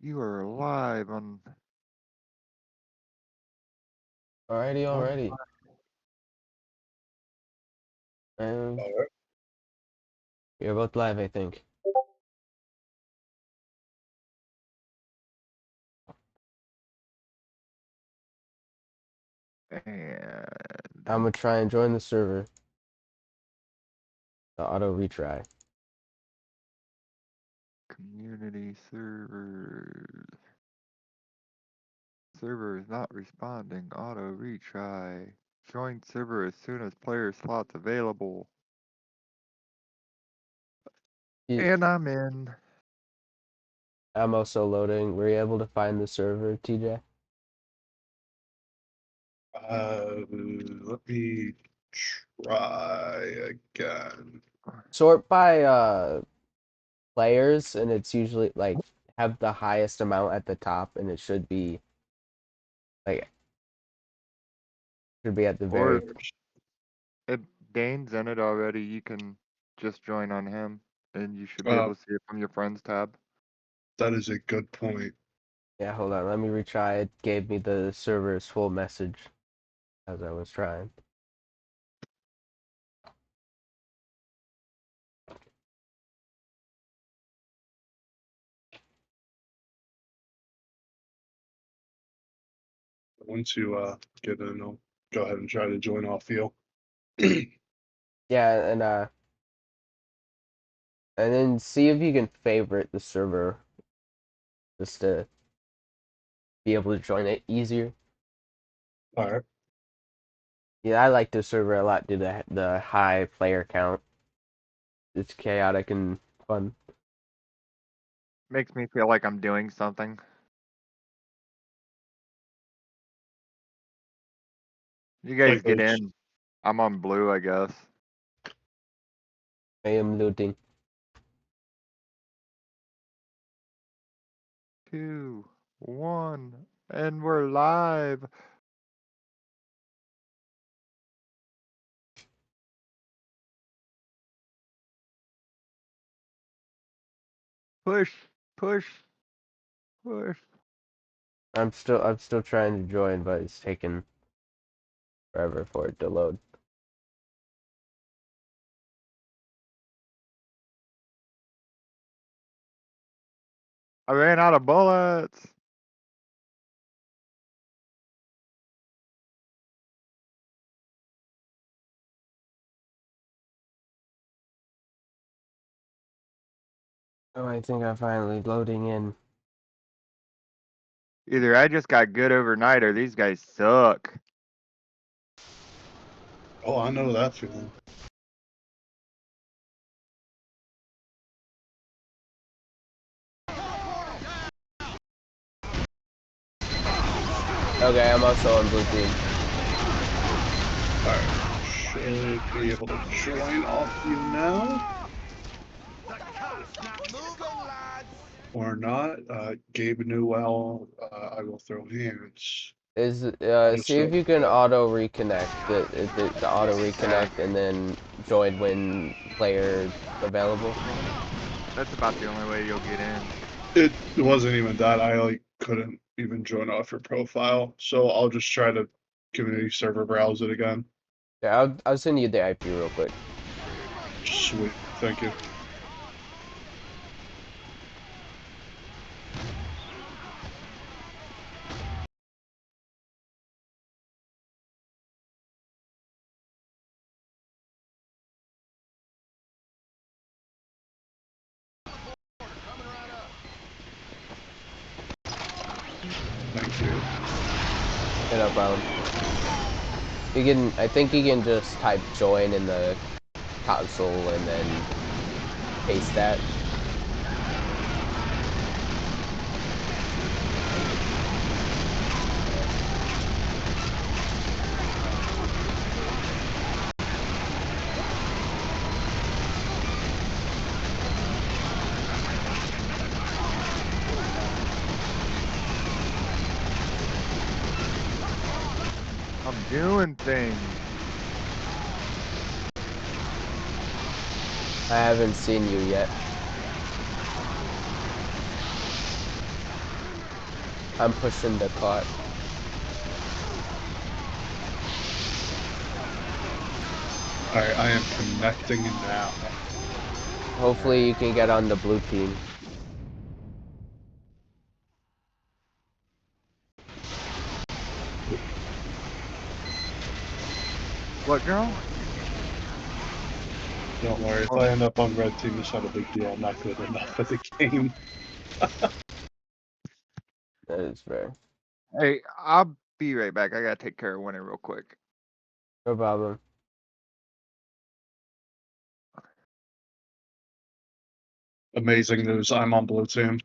You are live on Alrighty. Alright. You're both live, I think. and I'm gonna try and join the server. The auto retry. community servers. Server is not responding. Auto retry. Join server as soon as player slots available. And I'm in. I'm also loading. Were you able to find the server, TJ? Let me try again. Sort by players, and it's usually like have the highest amount at the top, and it should be like at the Or very. if Dane's in it already, you can just join on him, and you should be Uh, able to see it from your friends tab. that is a good point. Yeah, hold on. Let me retry. It gave me the server's full message as I was trying. Once you get in, I'll go ahead and try to join off field. Yeah, and then see if you can favorite the server just to be able to join it easier. Alright. Yeah, I like this server a lot due to the high player count. It's chaotic and fun. Makes me feel like I'm doing something. You guys Like get those. in. I'm on blue, I guess. I am looting. 2, 1, and we're live. Push, push, push. I'm still trying to join, but it's taking forever for it to load. I ran out of bullets. Oh, I think I'm finally loading in. Either I just got good overnight or these guys suck. Oh, I know that feeling. Okay, I'm also on blue team. Alright. Should be able to join off you now. Or not. Gabe Newell, I will throw hands. See if you can auto reconnect the auto reconnect and then join when player available. That's about the only way you'll get in. It wasn't even that. I couldn't even join off your profile, so I'll just try to community server browse it again. Yeah, I'll send you the IP real quick. Sweet, thank you. Thank you. Yeah, no problem. I think you can just type join in the console and then paste that. I'm doing things. I haven't seen you yet. I'm pushing the cart. Alright, I am connecting now. Hopefully you can get on the blue team. What, girl? Don't worry, if I end up on red team, it's not a big deal. I'm not good enough at the game. That is fair. Hey, I'll be right back. I gotta take care of Winter real quick. No problem. Amazing news, I'm on blue team.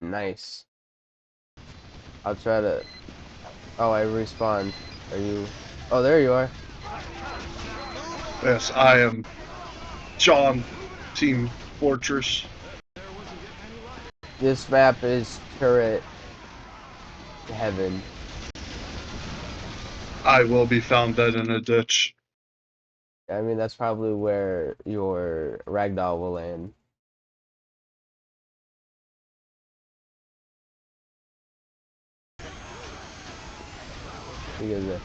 Nice. I'll try to... Oh, I respawned. Are you... Oh, there you are. Yes, I am John, Team Fortress. This map is turret heaven. I will be found dead in a ditch. I mean, that's probably where your ragdoll will land. Because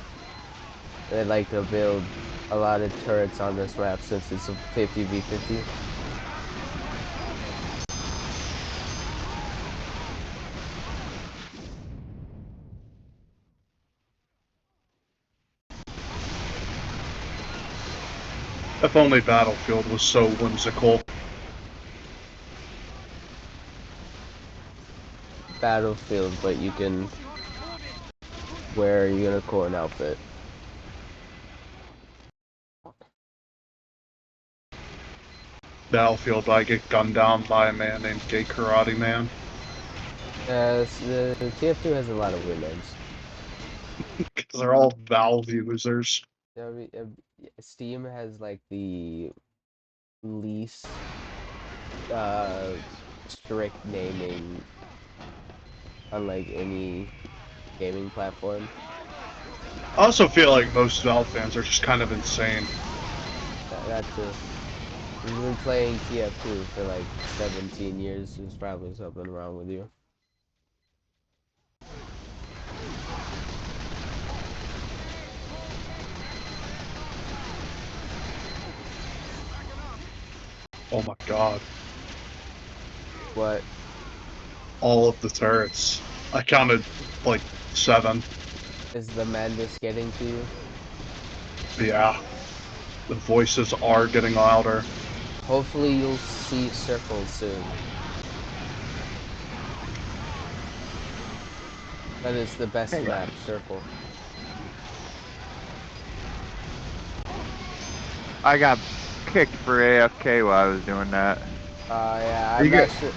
they like to build a lot of turrets on this map since it's a 50v50. If only Battlefield was so whimsical. Battlefield, but you can wear a unicorn outfit. Battlefield, I get gunned down by a man named Gay Karate Man. The TF2 has a lot of weird names. Because they're all Valve users. I mean, Steam has like the least strict naming unlike any gaming platform. I also feel like most Valve fans are just kind of insane. That too. You've been playing TF2 for like 17 years. There's probably something wrong with you. Oh my god. What? All of the turrets. I counted like 7. Is the madness getting to you? Yeah. The voices are getting louder. Hopefully you'll see circles soon. That is the best Hey. map, circle. I got kicked for AFK while I was doing that. Yeah, Are I'm you not good? sure.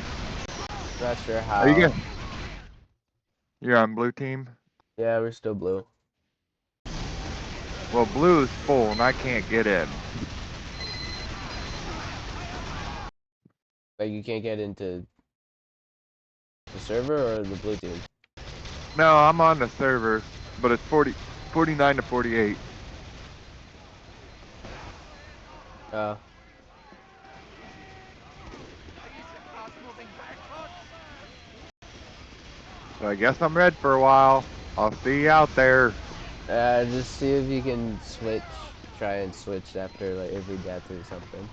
Not sure how. Are you good? You're on blue team? Yeah, we're still blue. Well, blue is full and I can't get in. Like you can't get into the server or the blue team. No, I'm on the server, but it's 49 to 48. Uh, So I guess I'm red for a while. I'll see you out there. just see if you can switch. Try and switch after like every death or something.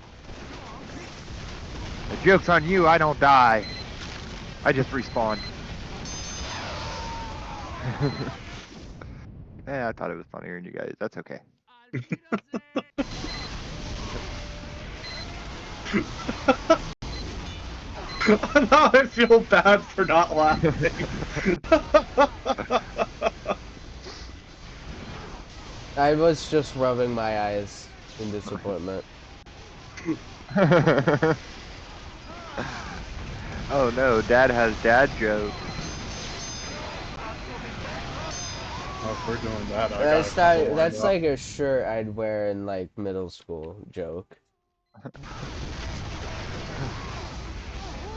The joke's on you, I don't die. I just respawn. Yeah, I thought it was funnier than you guys. That's okay. Now I feel bad for not laughing. I was just rubbing my eyes in disappointment. Oh no, Dad has dad jokes. Oh, if we're doing that, I got a That's couple not. lined That's up. like a shirt I'd wear in like middle school. Joke.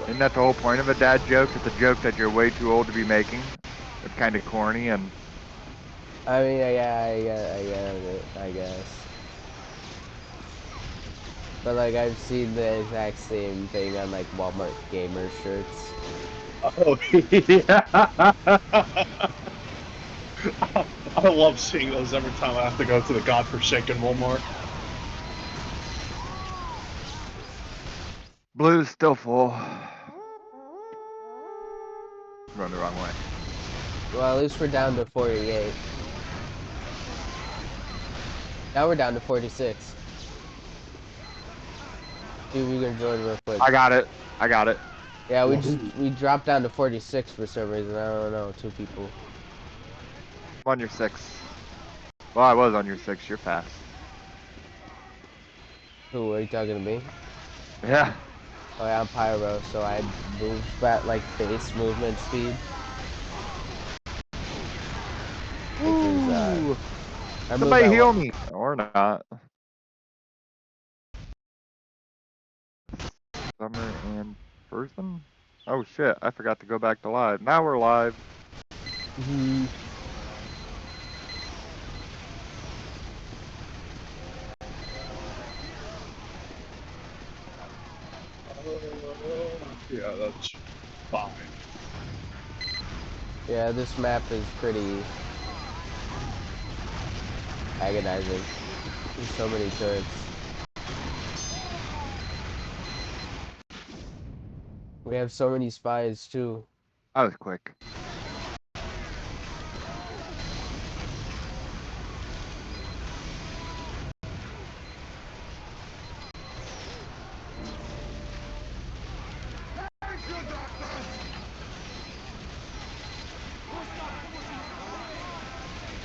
Isn't that the whole point of a dad joke? It's a joke that you're way too old to be making. It's kind of corny and... I mean, yeah, I guess. But like I've seen the exact same thing on like Walmart gamer shirts. Oh, yeah. I love seeing those every time I have to go to the godforsaken Walmart. Blue's still full. Going the wrong way. Well, at least we're down to 48. Now we're down to 46. See if you can join real quick. I got it. I got it. Yeah, we dropped down to 46 for some reason. I don't know. 2 people. I'm on your 6. Well, I was on your 6. You're fast. Who are you talking to me? Yeah. Oh yeah, I'm Pyro, so I move at like base movement speed. Which is Ooh. I move Somebody at heal me. Or not. Summer and person? Oh shit, I forgot to go back to live. Now we're live. Yeah, that's fine. Yeah, this map is pretty agonizing. There's so many turrets. We have so many spies too. I was quick.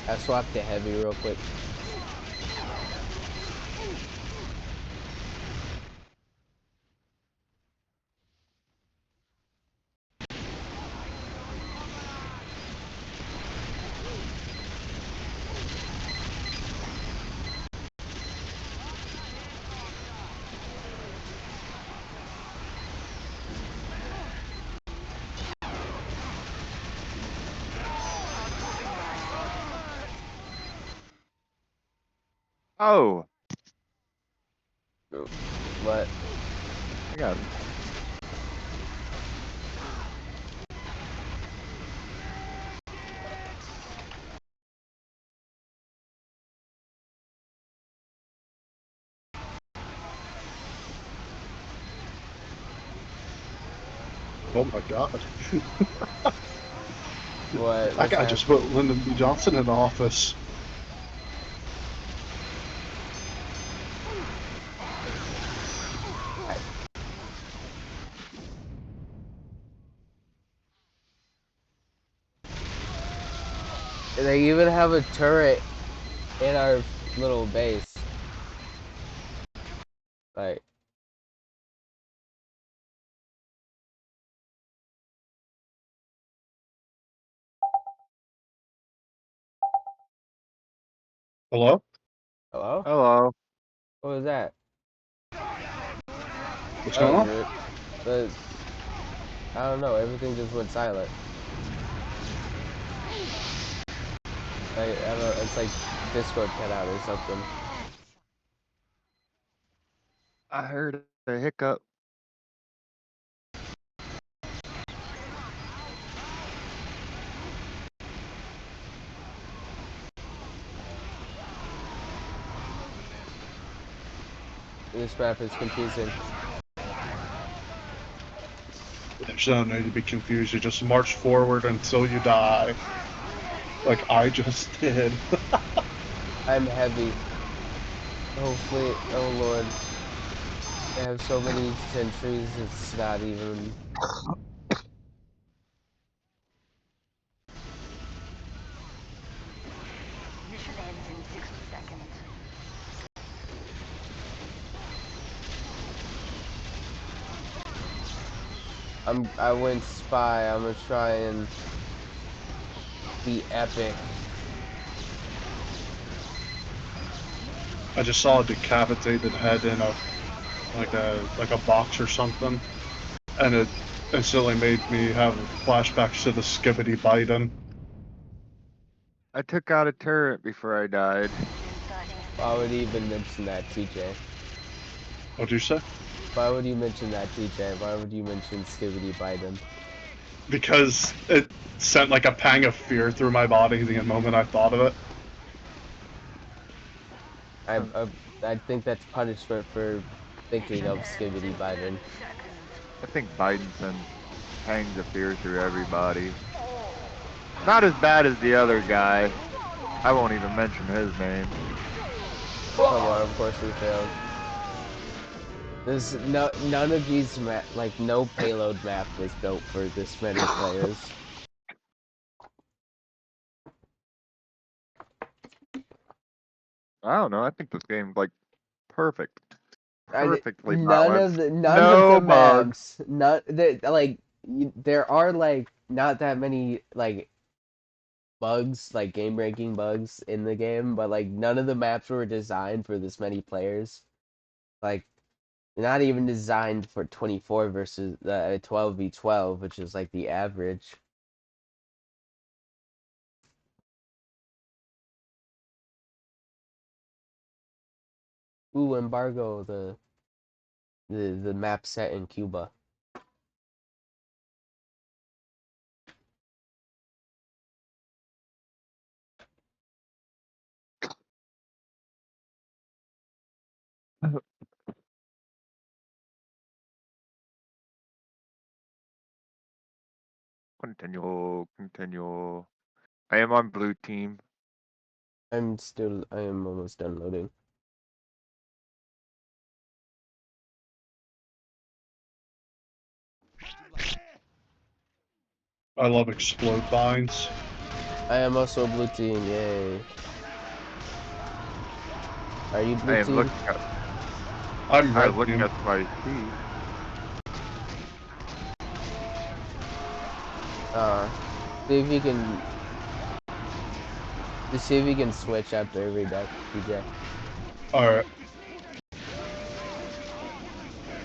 I swapped to heavy real quick. Oh, But I got it. Oh my god. what? That guy just put Lyndon B. Johnson in office. They even have a turret in our little base. Like, Hello? hello? Hello. What was that? What's That going was on? weird. But I don't know. Everything just went silent. Like, I don't know. It's like Discord cut out or something. I heard a hiccup. This map is confusing. There's no need to be confused. You just march forward until you die. Like I just did. I'm heavy. Hopefully, oh lord. I have so many sentries, it's not even... Mission ends in 60 seconds. I went spy. I'm gonna try and be epic. I just saw a decapitated head in a like a box or something, and it instantly made me have flashbacks to the Skibbity Biden. I took out a turret before I died. Why would you even mention that, TJ? What'd you say? Why would you mention that, TJ? Why would you mention Skibbity Biden? because it sent like a pang of fear through my body the moment I thought of it. I think that's punishment for thinking of Skibidi Biden. I think Biden sends pangs of fear through everybody. Not as bad as the other guy. I won't even mention his name. Come on, of course we failed. There's none of these like no payload map was built for this many players. I don't know. I think this game's like perfect. Perfectly None balanced. of the No bugs. maps, there are like not that many like bugs, like game breaking bugs in the game, but like none of the maps were designed for this many players. Like not even designed for 24 versus 12v12, which is like the average. Ooh, embargo, the map set in Cuba. Continue. I am on blue team. I am almost done loading. I love explode binds. I am also blue team, yay. Are you blue I am team? looking at. I'm red I'm looking team. at my feed. See if you can. Just see if you can switch after every deck, DJ. Alright.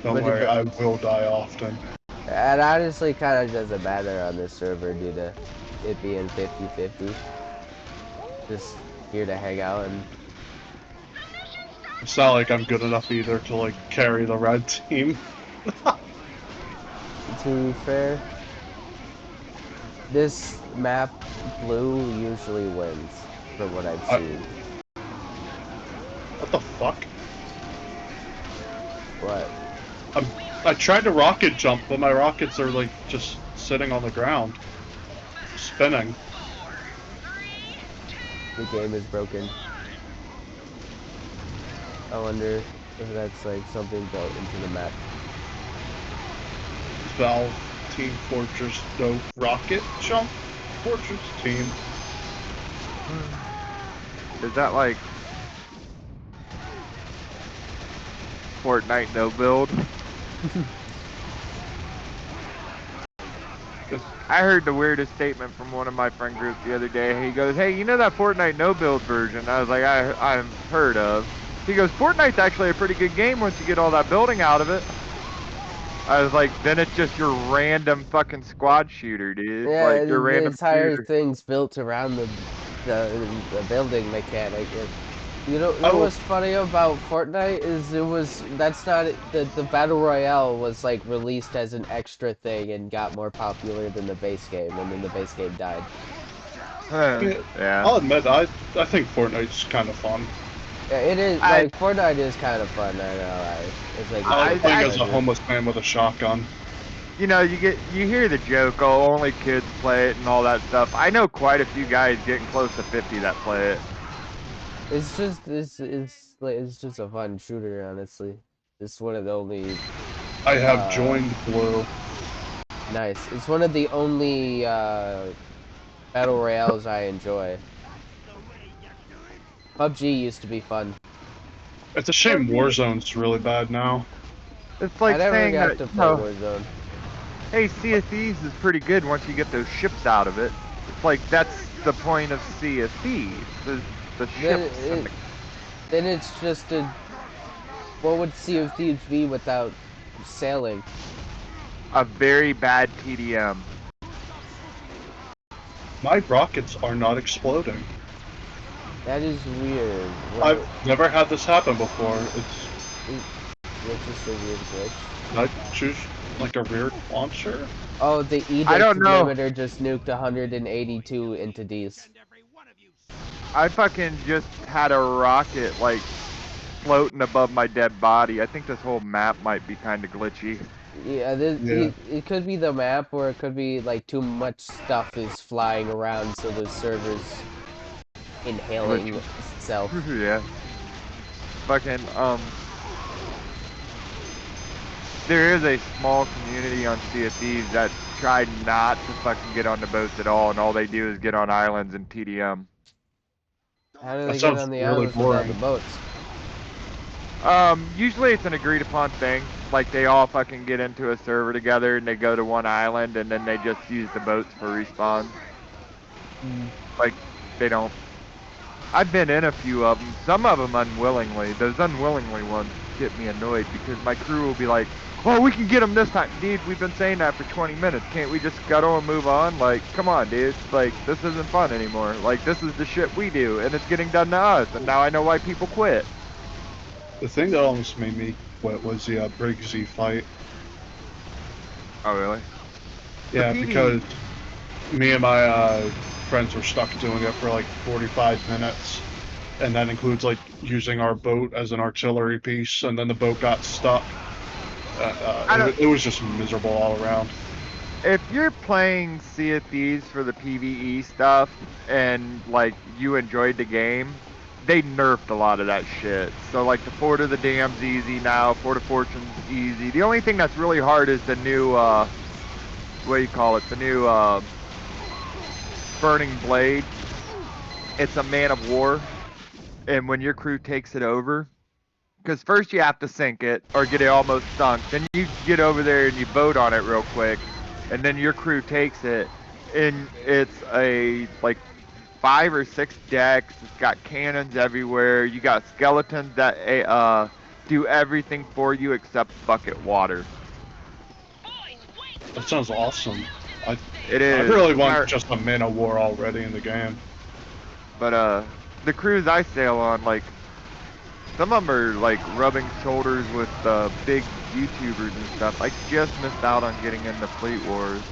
Don't But worry, I will die often. It honestly kind of doesn't matter on this server due to it being 50-50. Just here to hang out and. It's not like I'm good enough either to like carry the red team. To be fair, this map, blue usually wins, from what I've seen. What the fuck? What? I tried to rocket jump, but my rockets are like just sitting on the ground. Spinning. The game is broken. I wonder if that's like something built into the map. Valve Team Fortress no rocket jump Fortress team. Is that like Fortnite no build? I heard the weirdest statement from one of my friend groups the other day. He goes, "Hey, you know that Fortnite no build version?" I was like, I've heard of. He goes, "Fortnite's actually a pretty good game once you get all that building out of it." I was like, then it's just your random fucking squad shooter, dude. Yeah, Like your the random entire shooter. thing's built around the building mechanic. You know Oh. what's funny about Fortnite is the Battle Royale was like released as an extra thing and got more popular than the base game, and then the base game died. Yeah. I'll admit, I think Fortnite's kind of fun. Yeah, it is. Like Fortnite is kind of fun. I know. It's like I like playing as a pleasure. homeless man with a shotgun. You know, you hear the joke, oh, only kids play it and all that stuff. I know quite a few guys getting close to 50 that play it. It's just it's just a fun shooter, honestly. It's one of the only. I have joined Blue. Nice. It's one of the only battle royales I enjoy. PUBG used to be fun. It's a shame Warzone's really bad now. It's like I never saying got that, to play Warzone. hey, Sea of Thieves is pretty good once you get those ships out of it. It's like, that's the point of Sea of Thieves. The ships. Then it's just a... What would Sea of Thieves be without sailing? A very bad TDM. My rockets are not exploding. That is weird. I've never had this happen before. It's just a weird glitch. I choose like a rear launcher. Oh, the I edict don't know. limiter just nuked 182 into D's. I fucking just had a rocket like floating above my dead body. I think this whole map might be kind of glitchy. Yeah, Yeah. it could be the map, or it could be like too much stuff is flying around, so the server's inhaling itself. Yeah. Fucking there is a small community on Sea of Thieves that try not to fucking get on the boats at all, and all they do is get on islands and TDM. How do That they get sounds on the really islands without the boring. boats? Usually it's an agreed upon thing. Like they all fucking get into a server together and they go to one island and then they just use the boats for respawn. Like they don't. I've been in a few of them. Some of them unwillingly. Those unwillingly ones get me annoyed because my crew will be like, "Oh, we can get them this time, dude. We've been saying that for 20 minutes. Can't we just scuttle and move on? Like, come on, dude. Like this isn't fun anymore. Like this is the shit we do, and it's getting done to us. And now I know why people quit." The thing that almost made me quit was the Briggsy fight. Oh really? Yeah, PvE because me and my friends were stuck doing it for like 45 minutes, and that includes like using our boat as an artillery piece, and then the boat got stuck. I don't. It was just miserable all around. If you're playing Sea of Thieves for the PvE stuff and like you enjoyed the game, they nerfed a lot of that shit. So like the Fort of the Dam's easy now, Fort of Fortune's easy. The only thing that's really hard is the new what do you call it? The new Burning Blade. It's a man of war, and when your crew takes it over, because first you have to sink it or get it almost sunk. Then you get over there and you boat on it real quick, and then your crew takes it. And it's a like 5 or 6 decks. It's got cannons everywhere. You got skeletons that do everything for you except bucket water. That sounds awesome. I It I is. really want just a man of war already in the game. But the crews I sail on, like some of them are like rubbing shoulders with big YouTubers and stuff. I just missed out on getting into Fleet Wars.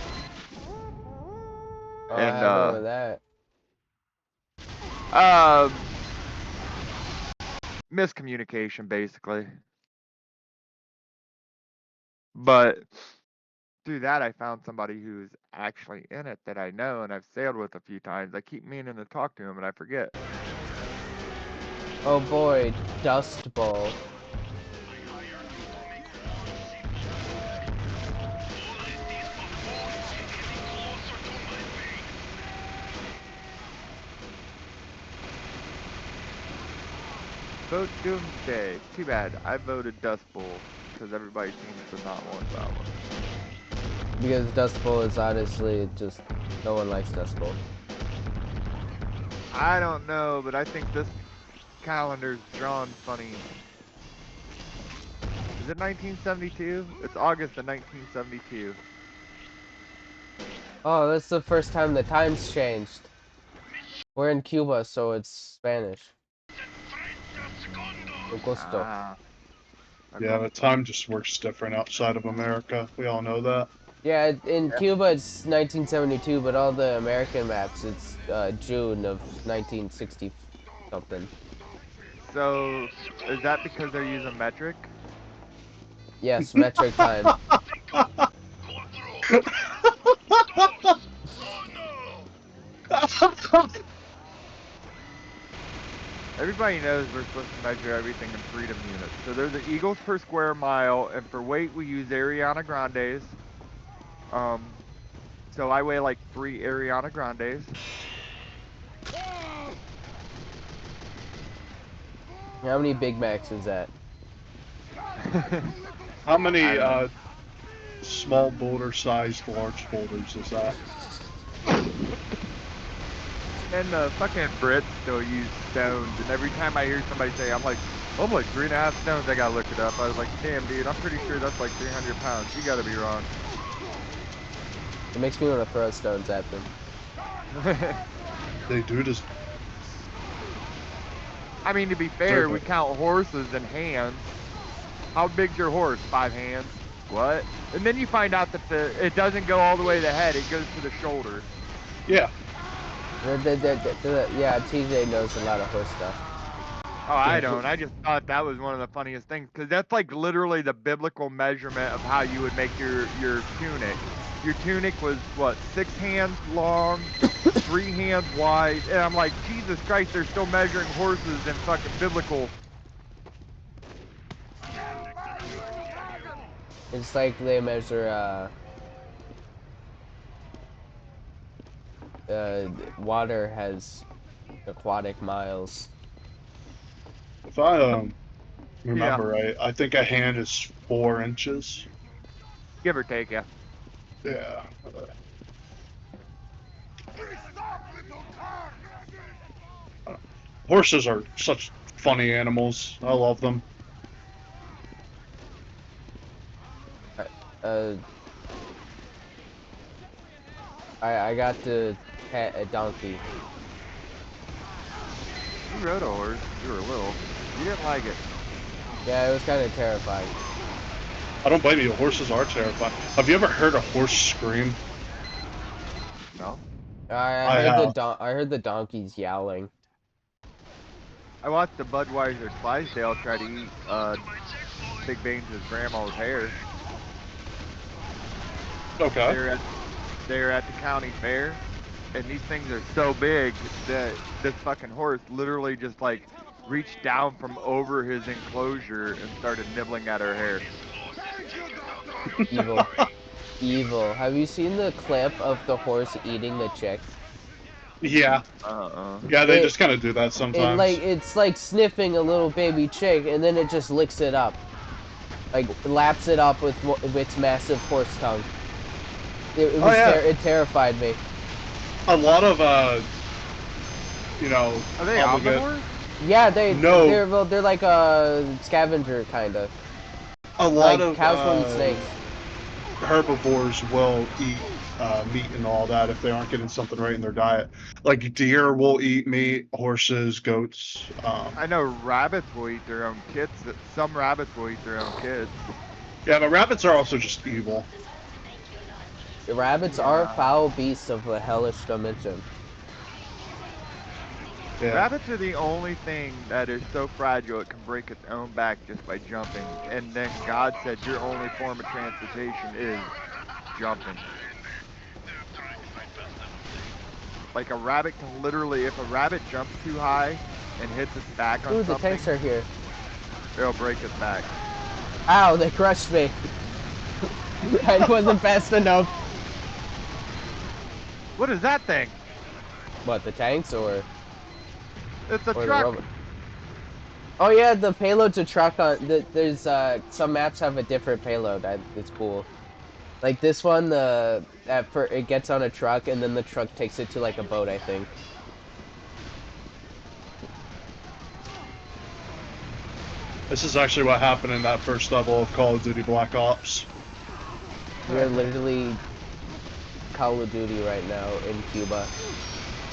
Oh, what And happened with that? um miscommunication basically. But through that I found somebody who's actually in it that I know and I've sailed with a few times. I keep meaning to talk to him and I forget. Oh boy, Dust Bowl. Vote Doomsday. Too bad. I voted Dust Bowl because everybody seems to not want that one. Because Dust Bowl is honestly just, no one likes Dust Bowl. I don't know, but I think this calendar's drawn funny. Is it 1972? It's August of 1972. Oh, that's the first time the times changed. We're in Cuba, so it's Spanish. Augusto. Ah. Yeah, the time just works different outside of America. We all know that. Yeah, in Yeah. Cuba it's 1972, but all the American maps it's June of 1960 something. So, is that because they're using metric? Yes, metric time. Everybody knows we're supposed to measure everything in freedom units. So they're the eagles per square mile, and for weight we use Ariana Grandes. So I weigh like 3 Ariana Grandes. How many Big Macs is that? How many I don't know. small boulder-sized large boulders is that? And the fucking Brits still use stones, and every time I hear somebody say, I'm like 3.5 stones, I gotta look it up. I was like, damn dude, I'm pretty sure that's like 300 pounds. You gotta be wrong. It makes me want to throw stones at them. They do just. I mean, to be fair, we count horses in hands. How big's your horse? 5 hands? what? And then you find out that it doesn't go all the way to the head, it goes to the shoulder. Yeah. Yeah, TJ knows a lot of horse stuff. Oh, I don't. I just thought that was one of the funniest things because that's like literally the biblical measurement of how you would make your tunic. Your tunic was what, 6 hands long, 3 hands wide, and I'm like, Jesus Christ, they're still measuring horses in fucking biblical. It's like they measure water has aquatic miles. If I Yeah, remember right, I think a hand is 4 inches. give or take, yeah. Yeah. Horses are such funny animals. I love them. Uh, I got to pet a donkey. You rode a horse. You were little. You didn't like it. Yeah, it was kind of terrifying. I don't blame you. Horses are terrifying. Have you ever heard a horse scream? No. I have. I heard the donkeys yowling. I watched the Budweiser Clydesdale try to eat Big Baines' grandma's hair. Okay. They were at the county fair, and these things are so big that this fucking horse literally just like reached down from over his enclosure and started nibbling at her hair. Evil. Evil. Have you seen the clip of the horse eating the chick? Yeah. Uh-uh. Yeah, they It- just kind of do that sometimes. It's like sniffing a little baby chick, and then it just licks it up, like laps it up with its massive horse tongue. It Oh was yeah. it terrified me. A lot of you know, Are they obligate- omnivores? Yeah, No. they're like a scavenger kind of. a lot Like of cows will eat snakes. herbivores will eat meat and all that if they aren't getting something right in their diet. Like deer will eat meat, horses, goats. I know rabbits will eat their own kids. Some rabbits will eat their own kids. Yeah, but rabbits are also just evil. Rabbits are foul beasts of a hellish dimension. Yeah. Rabbits are the only thing that is so fragile it can break its own back just by jumping. And then God said your only form of transportation is jumping. Like a rabbit can literally, if a rabbit jumps too high and hits its back on Ooh, the something, tanks are here. it'll break its back. Ow, they crushed me. I wasn't fast enough. What is that thing? What, the tanks or It's a or the truck. robot? Oh yeah, the payload's a truck on. There's some maps have a different payload. It's cool. Like this one, it gets on a truck and then the truck takes it to like a boat, I think. This is actually what happened in that first level of Call of Duty Black Ops. We're literally Call of Duty right now in Cuba.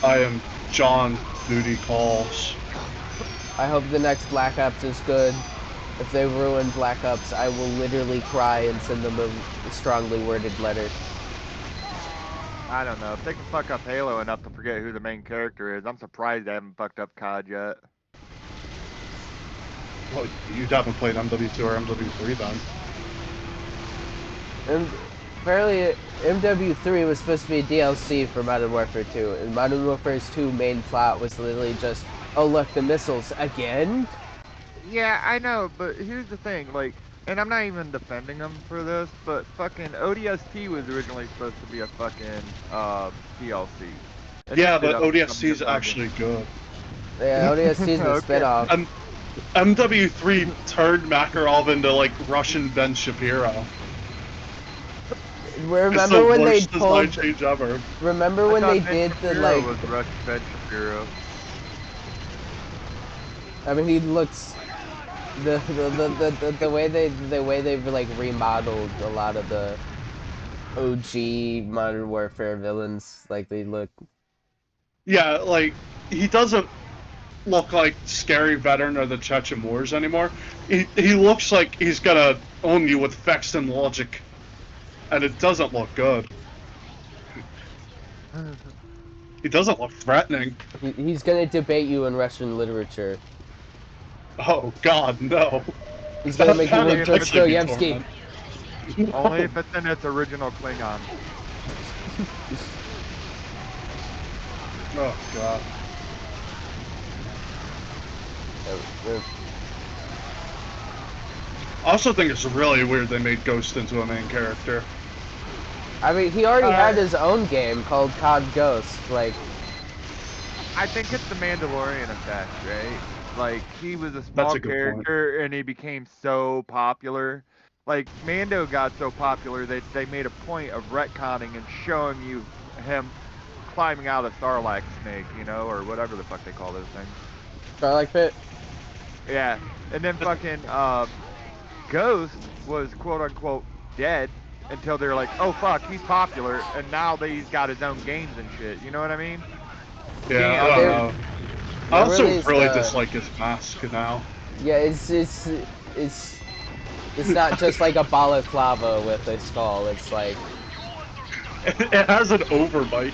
I am John Duty Calls. I hope the next Black Ops is good. If they ruin Black Ops, I will literally cry and send them a strongly worded letter. I don't know. If they can fuck up Halo enough to forget who the main character is, I'm surprised they haven't fucked up COD yet. Well, you haven't played MW2 or MW3 then. And apparently, MW3 was supposed to be a DLC for Modern Warfare 2, and Modern Warfare 2 main plot was literally just, oh look, the missiles again? Yeah, I know, but here's the thing, like, and I'm not even defending them for this, but fucking ODST was originally supposed to be a fucking DLC. It Yeah, ended but up ODST becoming is a fucking- actually good. Yeah, ODST is the Okay. spinoff. MW3 turned Makarov into like Russian Ben Shapiro. It's Remember the when they worst design pulled? change ever. Remember I when thought they Ben did the Shapiro like? was Rush Ben Shapiro. I mean, he looks the way they've like remodeled a lot of the OG Modern Warfare villains. Like they look. Yeah, like he doesn't. look like scary veteran of the Chechen Wars anymore. He looks like he's gonna own you with facts and logic, and it doesn't look good. He doesn't look threatening. He's gonna debate you in Russian literature. Oh God, no. He's gonna make you That look would look actually be Dostoevsky. torment. Only if it's in its original Klingon. Oh God. I also think it's really weird they made Ghost into a main character. I mean, he already had his own game called COD Ghost. Like, I think it's the Mandalorian effect, right? Like, he was a That's small a good point. character and he became so popular. Like, Mando got so popular that they made a point of retconning and showing you him climbing out a Sarlacc snake, you know, or whatever the fuck they call those things. Starlight Pit. Yeah. And then fucking Ghost was quote unquote dead until they're like, oh fuck, he's popular, and now he's got his own games and shit. You know what I mean? Yeah, I don't They're- know. I also released, really dislike his mask now. Yeah, it's not just like a balaclava with a skull. It's like, It has an overbite.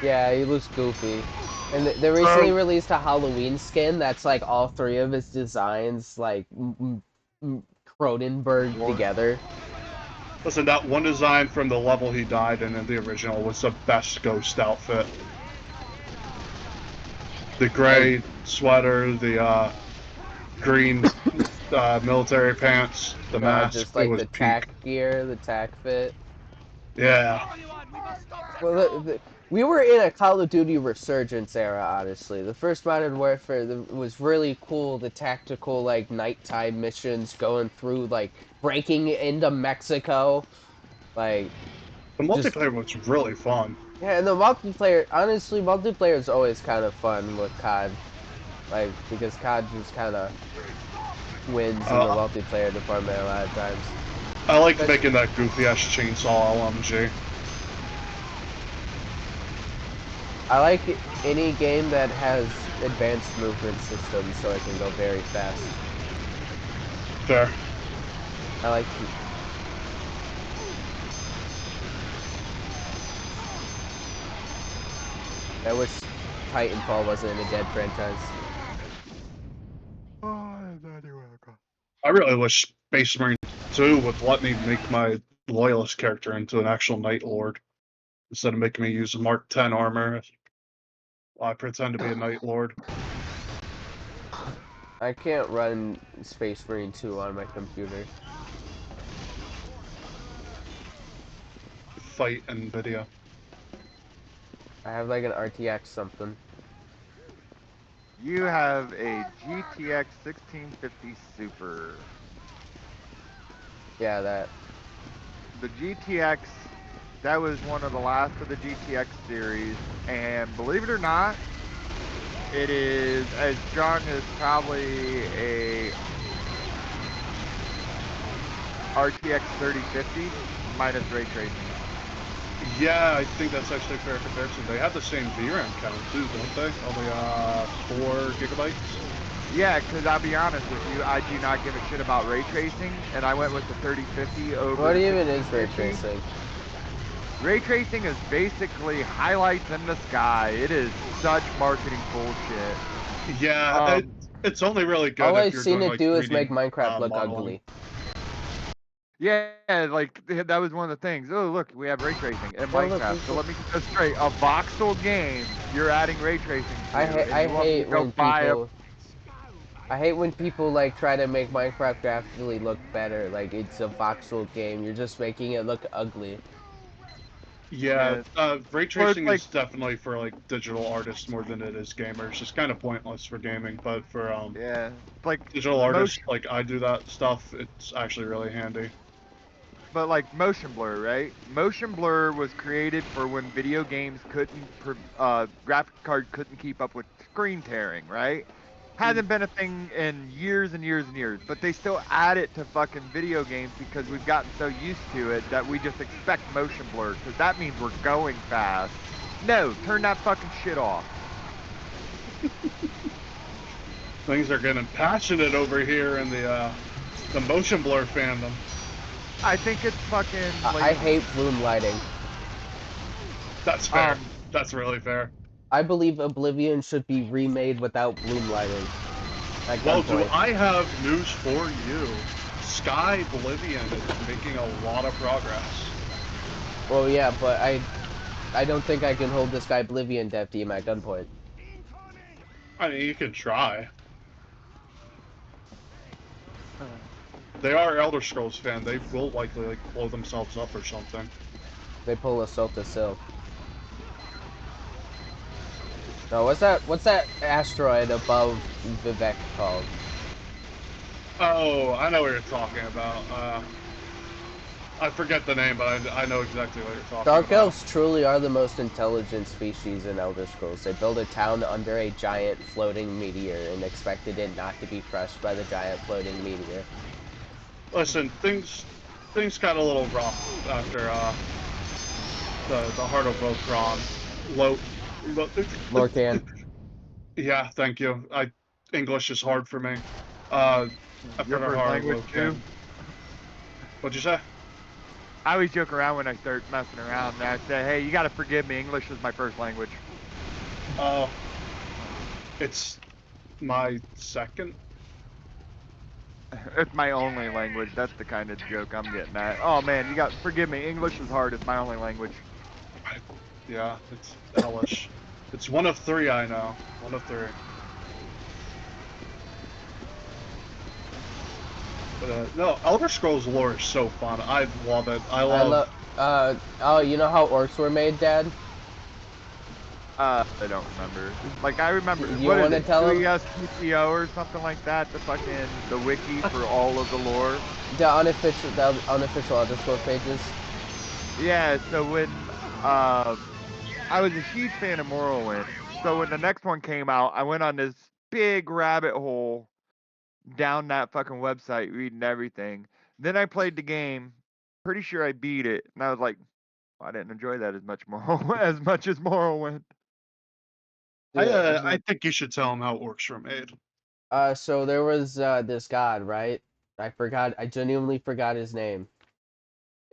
yeah, he looks goofy. And they recently released a Halloween skin that's like all three of his designs, like Cronenberg What? together. Listen, that one design from the level he died in the original was the best Ghost outfit. The gray sweater, the green military pants, the mask, Just like it was the peak. tack gear, the tack fit. Yeah. Well, we were in a Call of Duty resurgence era, honestly. The first Modern Warfare was really cool. The tactical, like, nighttime missions going through, like, breaking into Mexico. Like, The multiplayer was really fun. yeah, and the multiplayer, honestly, multiplayer is always kind of fun with COD. Like, because COD just kind of wins in the multiplayer department a lot of times. I liked making that goofy-ass chainsaw LMG. I like any game that has advanced movement systems so I can go very fast. Fair. I like I wish Titanfall wasn't a dead franchise. I really wish Space Marine 2 would let me make my Loyalist character into an actual Night Lord. Instead of making me use Mark 10 armor, I pretend to be a Night Lord. I can't run Space Marine 2 on my computer. Fight NVIDIA. I have like an RTX something. You have a GTX 1650 Super. Yeah, that. The GTX, that was one of the last of the GTX series, and believe it or not, it is as strong as probably a RTX 3050 minus ray tracing. Yeah, I think that's actually a fair comparison. They have the same VRAM count too, don't they? Only 4 gigabytes? Yeah, because I'll be honest with you, I do not give a shit about ray tracing, and I went with the 3050 over What the even is ray 6050. tracing? Ray tracing is basically highlights in the sky. It is such marketing bullshit. Yeah, it's only really good All if I've you're seen doing, it like, do is 3D, make Minecraft look modeling. ugly. Yeah, like that was one of the things. Oh, look, we have ray tracing in Oh, look, Minecraft. So let me get this straight: a voxel game, you're adding ray tracing to. I and you want me hate to go when buy people. I hate when people like try to make Minecraft graphically look better. Like it's a voxel game. You're just making it look ugly. Yeah, ray tracing like- is definitely for, like, digital artists more than it is gamers. It's kind of pointless for gaming, but for Yeah, like digital artists, like I do that stuff, it's actually really handy. But like motion blur, right? Motion blur was created for when video games couldn't, graphic card couldn't keep up with screen tearing, right? Hasn't been a thing in years and years and years, but they still add it to fucking video games because we've gotten so used to it that we just expect motion blur because that means we're going fast. No, turn that fucking shit off. Things are getting passionate over here in the motion blur fandom. I think it's fucking I lazy. hate bloom lighting. That's fair. Um, That's really fair. I believe Oblivion should be remade without bloom lighting. At Well, do gunpoint. I have news for you? Sky Oblivion is making a lot of progress. Well, yeah, but I don't think I can hold this guy Oblivion dev team at gunpoint. I mean, you can try. They are Elder Scrolls fan. They will likely like blow themselves up or something. They pull Assault to Sill. No, what's that asteroid above Vivek called? Oh, I know what you're talking about. I forget the name, but I know exactly what you're talking Dark about. Elves truly are the most intelligent species in Elder Scrolls. They build a town under a giant floating meteor and expected it not to be crushed by the giant floating meteor. Listen, things got a little rough after the Heart of Voltron. Lorcan. Yeah, thank you. English is hard for me. After your the first Heart of language too? Voltron. What'd you say? I always joke around when I start messing around. And I say, hey, you gotta forgive me. English is my first language. Oh, it's my second. It's my only language. That's the kind of joke I'm getting at. Oh man, you got forgive me. English is hard. It's my only language. Yeah, it's hellish. It's one of three I know. One of three. But no, Elder Scrolls lore is so fun. I love it. I love. Oh, you know how orcs were made, Dad? I don't remember. Like I remember. You What is wanna it? tell 'em? 3SPCO or something like that. The wiki for all of the lore. The unofficial Elder Scrolls pages. Yeah. So when I was a huge fan of Morrowind. So when the next one came out, I went on this big rabbit hole down that fucking website reading everything. Then I played the game. Pretty sure I beat it, and I was like, I didn't enjoy that as much as much as Morrowind. I think you should tell them how orcs were made. So there was this god, right? I genuinely forgot his name.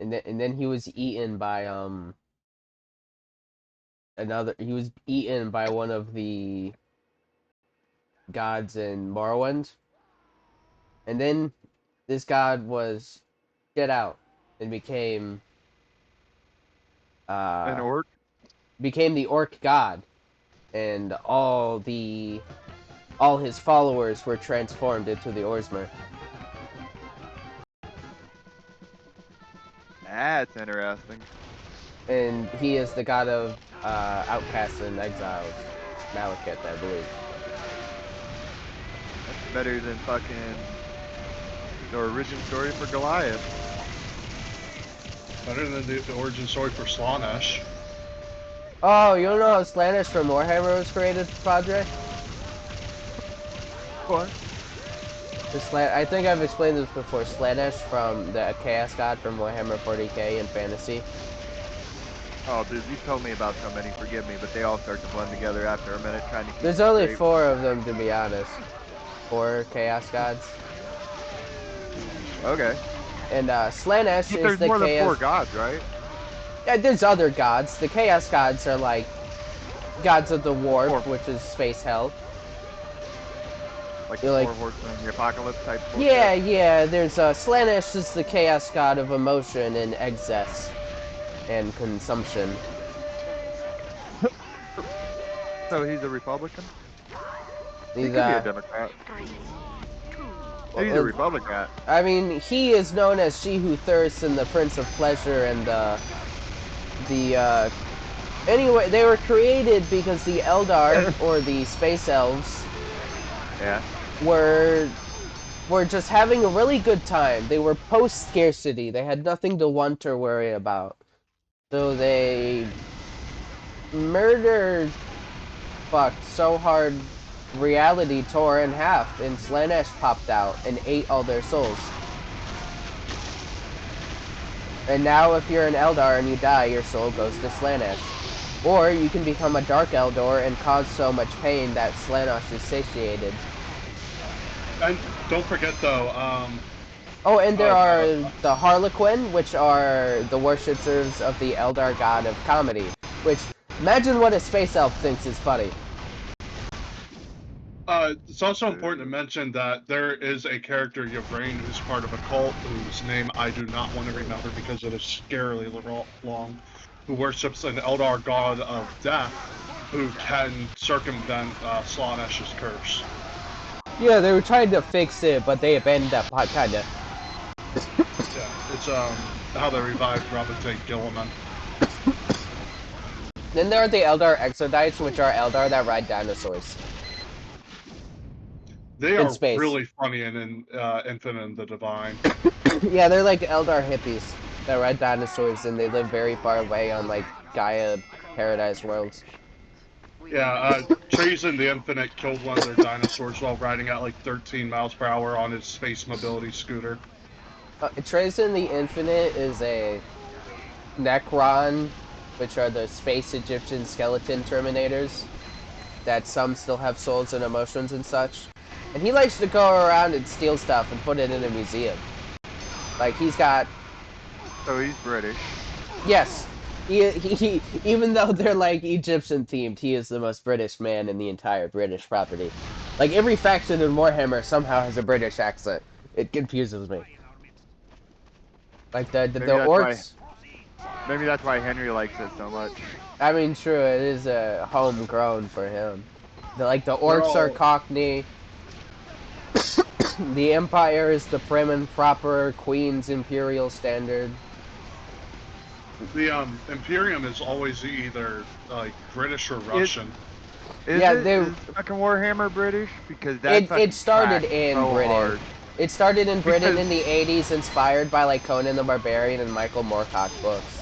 And then he was eaten by he was eaten by one of the gods in Morrowind. And then this god was get out and An orc. became the orc god, and all his followers were transformed into the Orzmer. That's interesting. And he is the god of outcasts and exiles, Malekith, I believe. That's better than fucking the origin story for Goliath. Better than the origin story for Slaanesh. Oh, you don't know how Slaanesh from Warhammer was created, Padre? What? I think I've explained this before. Slaanesh from the Chaos God from Warhammer 40k and Fantasy. Oh, dude, you told me about so many. Forgive me, but they all start to blend together after a minute. Trying to keep There's it only straight. 4 of them, to be honest. 4 Chaos Gods. Okay. And Slaanesh But is there's the more than 4 Chaos... gods, right? Yeah, there's other gods. The Chaos Gods are like gods of the warp, Four. which is space hell. Like You're the like- 4 horsemen of the apocalypse type bullshit. Yeah, there's Slaanesh is the Chaos God of emotion and excess and consumption. So he's a Republican? He He's could be a Democrat. 3, 2, He's a Republican. I mean, he is known as She Who Thirsts and the Prince of Pleasure and anyway, they were created because the Eldar or the Space Elves Yeah. were just having a really good time. They were post scarcity. They had nothing to want or worry about. So they fucked so hard reality tore in half and Slaanesh popped out and ate all their souls. And now if you're an Eldar and you die, your soul goes to Slaanesh. Or you can become a Dark Eldar and cause so much pain that Slaanesh is satiated. And don't forget though, Oh, and there oh, are the Harlequin, which are the worshippers of the Eldar god of comedy. Which, imagine what a space elf thinks is funny. it's also important to mention that there is a character, Yvrain, who's part of a cult whose name I do not want to remember because it is scarily long, who worships an Eldar god of death who can circumvent Slaaanesh's curse. Yeah, they were trying to fix it, but they abandoned that plot, kinda. Yeah, it's how they revived Robert St. Gilliman. Then there are the Eldar Exodites, which are Eldar that ride dinosaurs. They In are space. really funny in Infinite and the Divine. Yeah, they're like Eldar hippies that ride dinosaurs, and they live very far away on, like, Gaia Paradise Worlds. Yeah, Trees in the Infinite killed one of their dinosaurs while riding at like 13 miles per hour on his space mobility scooter. Trace in the Infinite is a Necron, which are the space Egyptian skeleton Terminators, that some still have souls and emotions and such. And he likes to go around and steal stuff and put it in a museum. Like, he's got... So he's British. Yes. He even though they're, like, Egyptian themed, he is the most British man in the entire British property. Like, every faction in Warhammer somehow has a British accent. It confuses me. Like, the orcs... Maybe that's why Henry likes it so much. I mean, true, it is homegrown for him. The They're orcs are all- Cockney. The Empire is the prim and proper Queen's Imperial standard. The Imperium is always either like British or Russian. Yeah, Is fucking Warhammer British? Because that It started in so Britain. hard. It started in Britain Because- in the 80s, inspired by like Conan the Barbarian and Michael Moorcock books.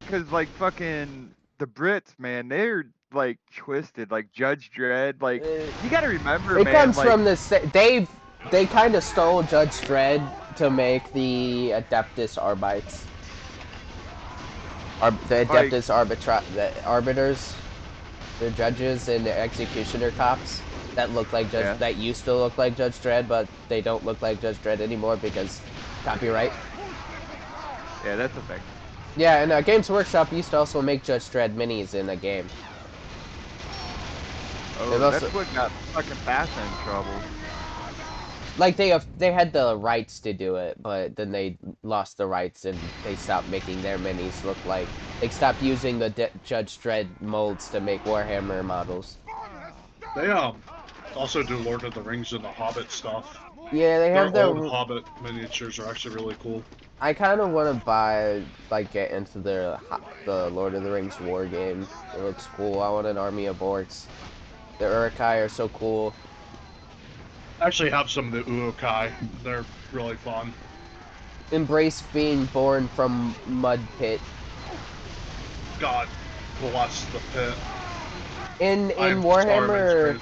Because like fucking the Brits, man, they're like twisted, like Judge Dredd. Like you got to remember, It man. comes like, from they kind of stole Judge Dredd to make the Adeptus Arbites. The Adeptus the Arbiters, the judges and the executioner cops that look like that used to look like Judge Dredd, but they don't look like Judge Dredd anymore because copyright. Yeah, that's a thing. Yeah, and Games Workshop used to also make Judge Dredd minis in a game. Oh, that's what got fucking Fassa in trouble. Like they had the rights to do it, but then they lost the rights and they stopped making their minis look like. They stopped using the Judge Dredd molds to make Warhammer models. They also do Lord of the Rings and the Hobbit stuff. Yeah, they have their old Hobbit miniatures are actually really cool. I kind of want to buy, like, get into the Lord of the Rings war game. It looks cool. I want an army of orcs. The Uruk-hai are so cool. I actually have some of the Uruk-hai. They're really fun. Embrace being born from mud pit. God bless the pit. In Warhammer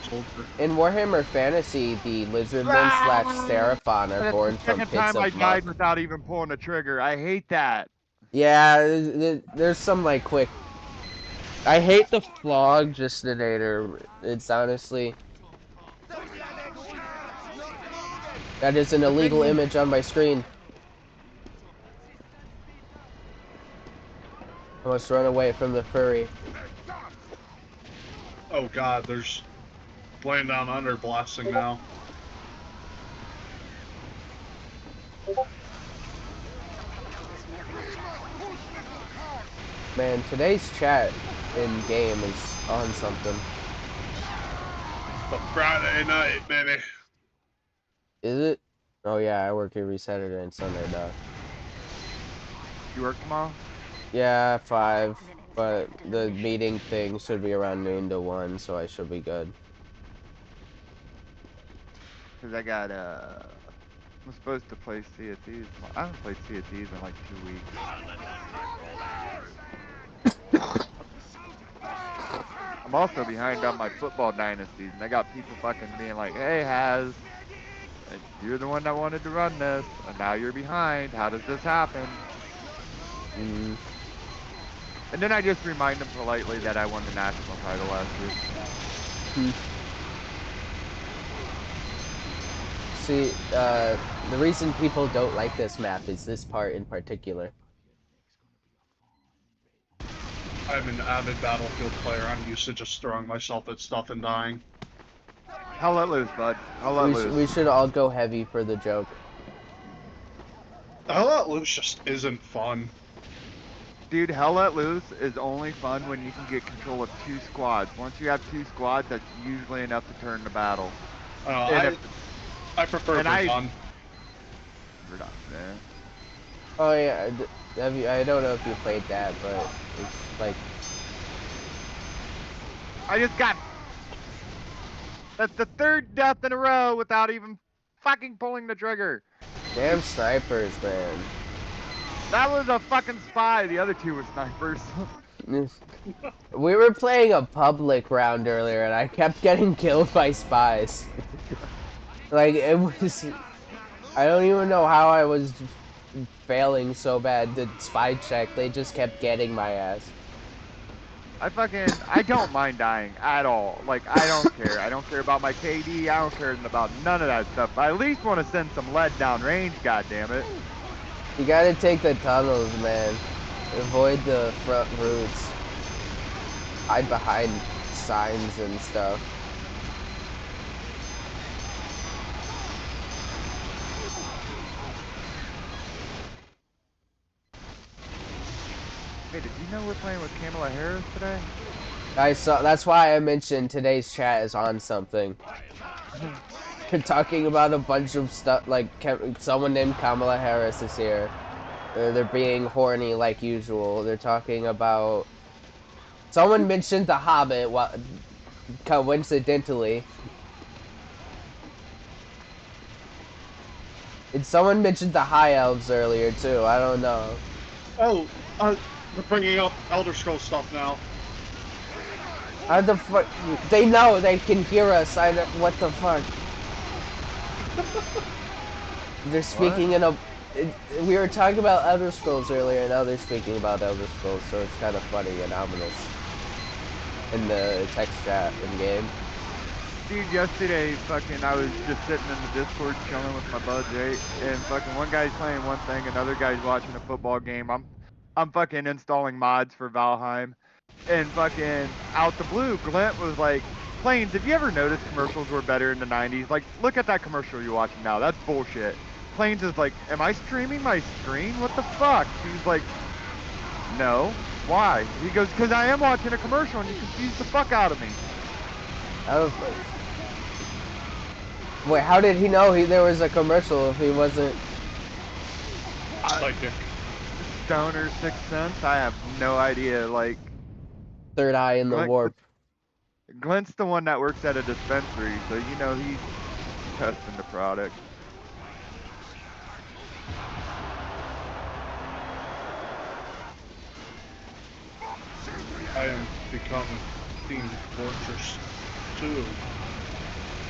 Fantasy, the Lizardmen / Seraphon are born from pits of mud. Second time I died without even pulling the trigger. I hate that. Yeah, there's some like quick. I hate the Phlogistonnator. It's honestly. That is an illegal image on my screen. I must run away from the furry. Oh God, there's Laying Down Under blasting now. Man, today's chat in game is on something. But Friday night, baby. Is it? Oh yeah, I work every Saturday and Sunday now. You work tomorrow? Yeah, 5. But the meeting thing should be around noon to 1, so I should be good. Cause I got I'm supposed to play Sea of Thieves. I haven't played Sea of Thieves in like 2 weeks. I'm also behind on my football dynasties, and I got people fucking being like, "Hey, Haz, you're the one that wanted to run this, and now you're behind. How does this happen?" Mm. And then I just remind them politely that I won the national title last year. See, the reason people don't like this map is this part in particular. I'm an avid Battlefield player. I'm used to just throwing myself at stuff and dying. Hell let loose, bud. Hell let loose. We should all go heavy for the joke. Hell Let Loose just isn't fun. Dude, Hell Let Loose is only fun when you can get control of 2 squads. Once you have 2 squads, that's usually enough to turn the battle. And I prefer and I- Verdun. We're not there. Oh yeah, I don't know if you played that, but it's like I just got... That's the 3rd death in a row without even fucking pulling the trigger. damn snipers, man. That was a fucking spy. The other 2 were snipers. We were playing a public round earlier, and I kept getting killed by spies. Like, it was... I don't even know how I was failing so bad. The spy check, they just kept getting my ass. I don't mind dying at all. Like, I don't care. I don't care about my KD. I don't care about none of that stuff. I at least want to send some lead down range, goddammit. You gotta take the tunnels, man. Avoid the front routes. Hide behind signs and stuff. Hey, did you know we're playing with Kamala Harris today? I saw. That's why I mentioned today's chat is on something. They're talking about a bunch of stuff. Like someone named Kamala Harris is here. They're being horny like usual. They're talking about. Someone mentioned The Hobbit. Coincidentally. And someone mentioned the High Elves earlier too. I don't know. Oh, they're bringing up Elder Scrolls stuff now. How the fuck? They know. They can hear us. What the fuck? They're speaking in a... We were talking about Elder Scrolls earlier, and now they're speaking about Elder Scrolls, so it's kind of funny and ominous. In the text chat in-game. Dude, yesterday, I was just sitting in the Discord chilling with my bud Jay, and one guy's playing one thing, another guy's watching a football game. I'm fucking installing mods for Valheim, and out the blue, Glint was like, Plains, have you ever noticed commercials were better in the 90s? Like, look at that commercial you're watching now. That's bullshit. Plains is like, am I streaming my screen? What the fuck? He's like, no. Why? He goes, because I am watching a commercial and you confused the fuck out of me. Wait, how did he know there was a commercial if he wasn't... Psychic. Stoner Sixth Sense? I have no idea. Like, Third eye in the warp. Glint's the one that works at a dispensary, so you know he's testing the product. I am become Team Fortress 2.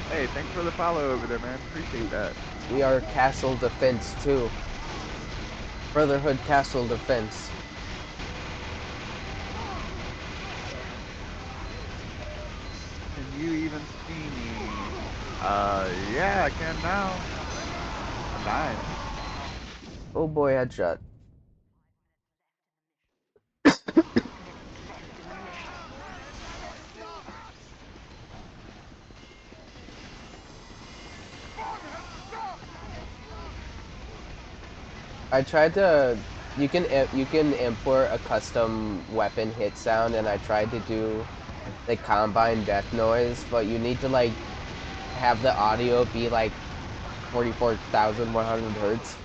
Hey, thanks for the follow over there, man. Appreciate that. We are Castle Defense too. Brotherhood Castle Defense. Can you even see me? Yeah, I can now. Nice. Oh boy, headshot. I tried to. You can import a custom weapon hit sound, and I tried to do the combine death noise, but you need to like have the audio be like 44,100 hertz.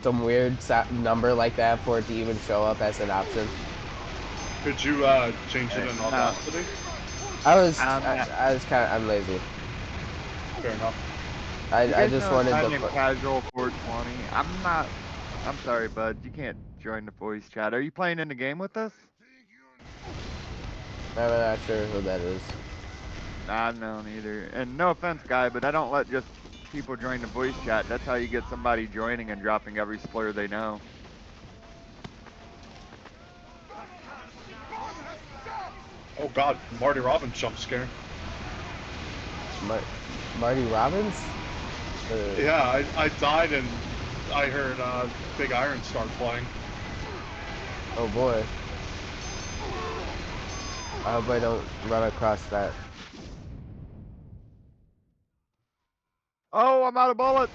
Some weird number like that for it to even show up as an option. Could you change it in Audacity? I'm lazy. Fair enough. I just wanted I'm to. casual 420. I'm sorry, bud. You can't join the voice chat. Are you playing in the game with us? I'm not sure who that is. I don't either. And no offense, guy, but I don't let just people join the voice chat. That's how you get somebody joining and dropping every splur they know. Oh god, Marty Robbins jump scare. Marty Robbins? Yeah, I died and I heard Big Iron start playing. Oh boy. I hope I don't run across that. Oh, I'm out of bullets.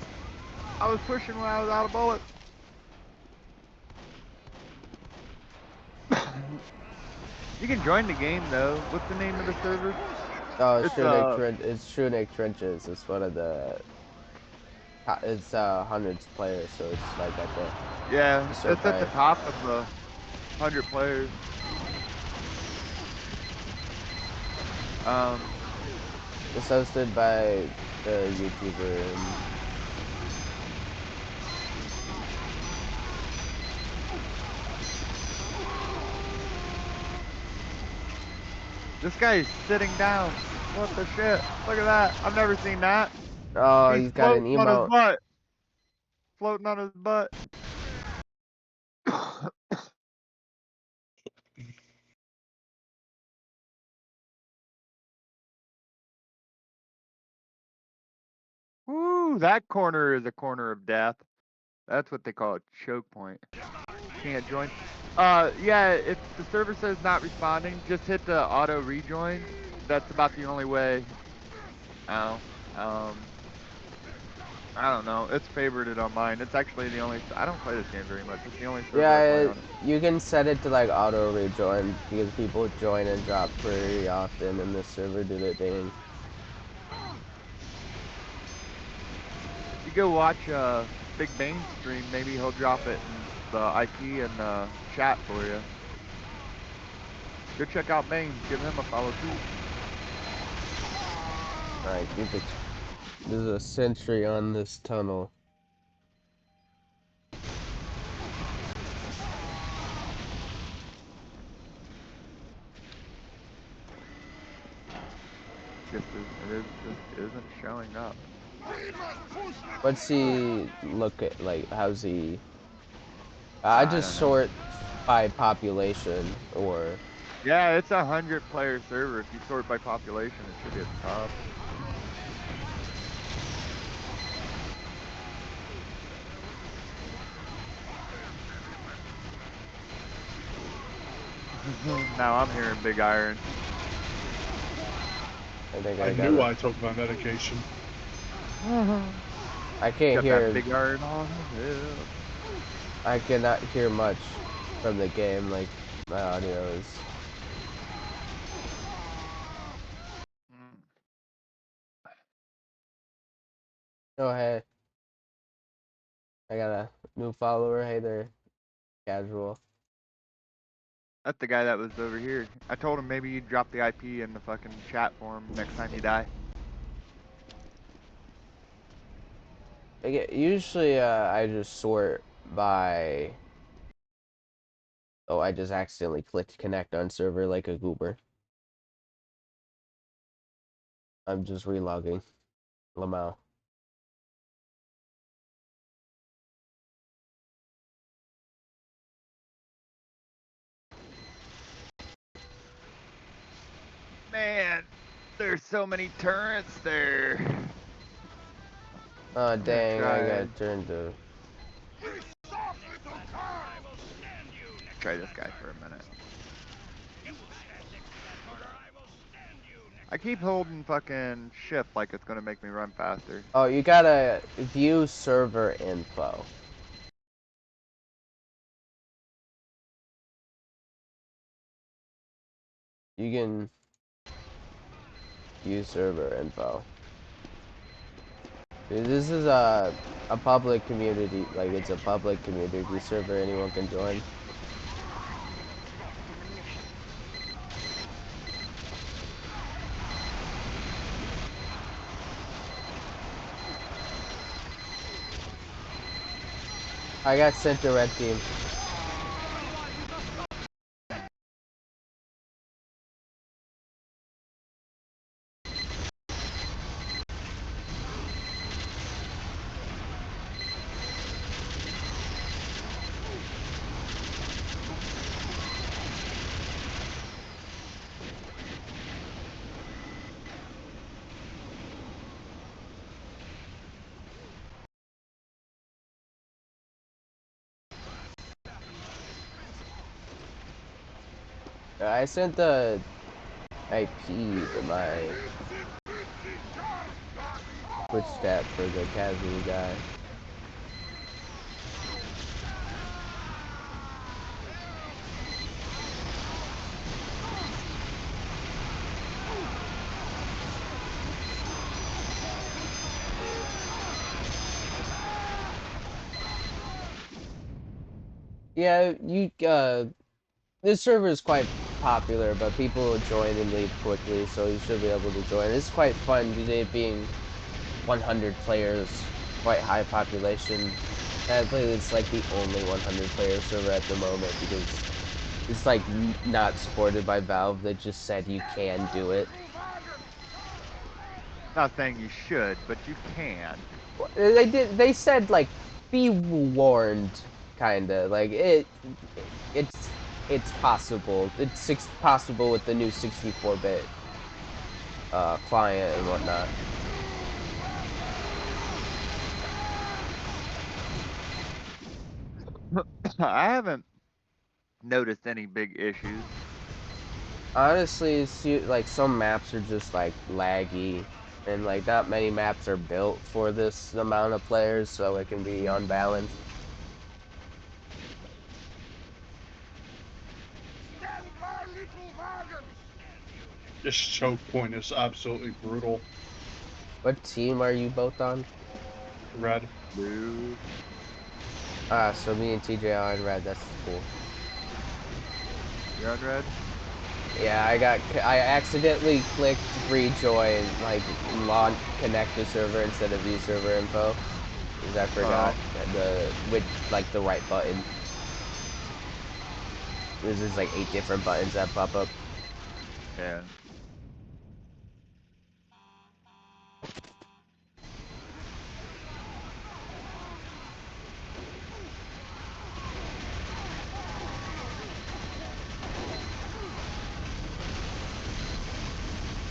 I was pushing when I was out of bullets. You can join the game though. What's the name of the server? Oh, It's it's Shrunic Trenches. It's one of the. It's hundreds of players, so it's like at the. yeah, So it's at the bad. top of the 100 players. It's hosted by the YouTuber. This guy is sitting down. What the shit? Look at that. I've never seen that. Oh, He's he's got an floating on his emote. butt. Floating on his butt. Woo, that corner is a corner of death. That's what they call a choke point. Can't join. Yeah, if the server says not responding, just hit the auto rejoin. That's about the only way. I don't know. It's favorited on mine. It's actually the only. I don't play this game very much. It's the only server I play Yeah, on. you can set it to like auto rejoin because people join and drop pretty often in this server due to ding. You go watch Big Bane stream. Maybe he'll drop it in the IP and the chat for you. Go check out Bane. Give him a follow too. Alright, keep it. There's a sentry on this tunnel. Just it isn't showing up. What's he look at? Like, how's he? I I just don't know. sort by population or. Yeah, it's a 100-player server. If you sort by population, it should be at the top. Now I'm hearing Big Iron. I think I got knew it. I took my medication. I can't Got hear. that Big Iron on the hill. I cannot hear much from the game. Like my audio is. Oh hey, I got a new follower. Hey there, casual. That's the guy that was over here. I told him maybe you'd drop the IP in the fucking chat for him next time you die. Usually, I just sort by. Oh, I just accidentally clicked connect on server like a goober. I'm just relogging. Lamau. Man, there's so many turrets there. Oh I'm gonna dang, I try got turned to. this guy for a minute. I keep holding fucking shift like it's gonna make me run faster. Oh, you gotta view server info. You can view server info. Dude, this is a public community, like it's a public community server, anyone can join. I got sent to red team. I sent the IP to my Twitch chat for the casual guy. Yeah, this server is quite popular, but people will join and leave quickly, so you should be able to join. It's quite fun, it being 100 players, quite high population. Sadly, it's like the only 100 player server at the moment because it's like not supported by Valve. They just said you can do it. Not saying you should, but you can. They said like be warned, kinda like it's possible. It's possible with the new 64-bit client and whatnot. I haven't noticed any big issues. Honestly, like some maps are just like laggy, and like not many maps are built for this amount of players, so it can be unbalanced. This choke point is absolutely brutal. What team are you both on? Red. Blue. So me and TJ are on red. That's cool. You're on red? Yeah, I accidentally clicked rejoin, like connect the server instead of view server info, because I forgot the right button. There's like 8 different buttons that pop up. Yeah.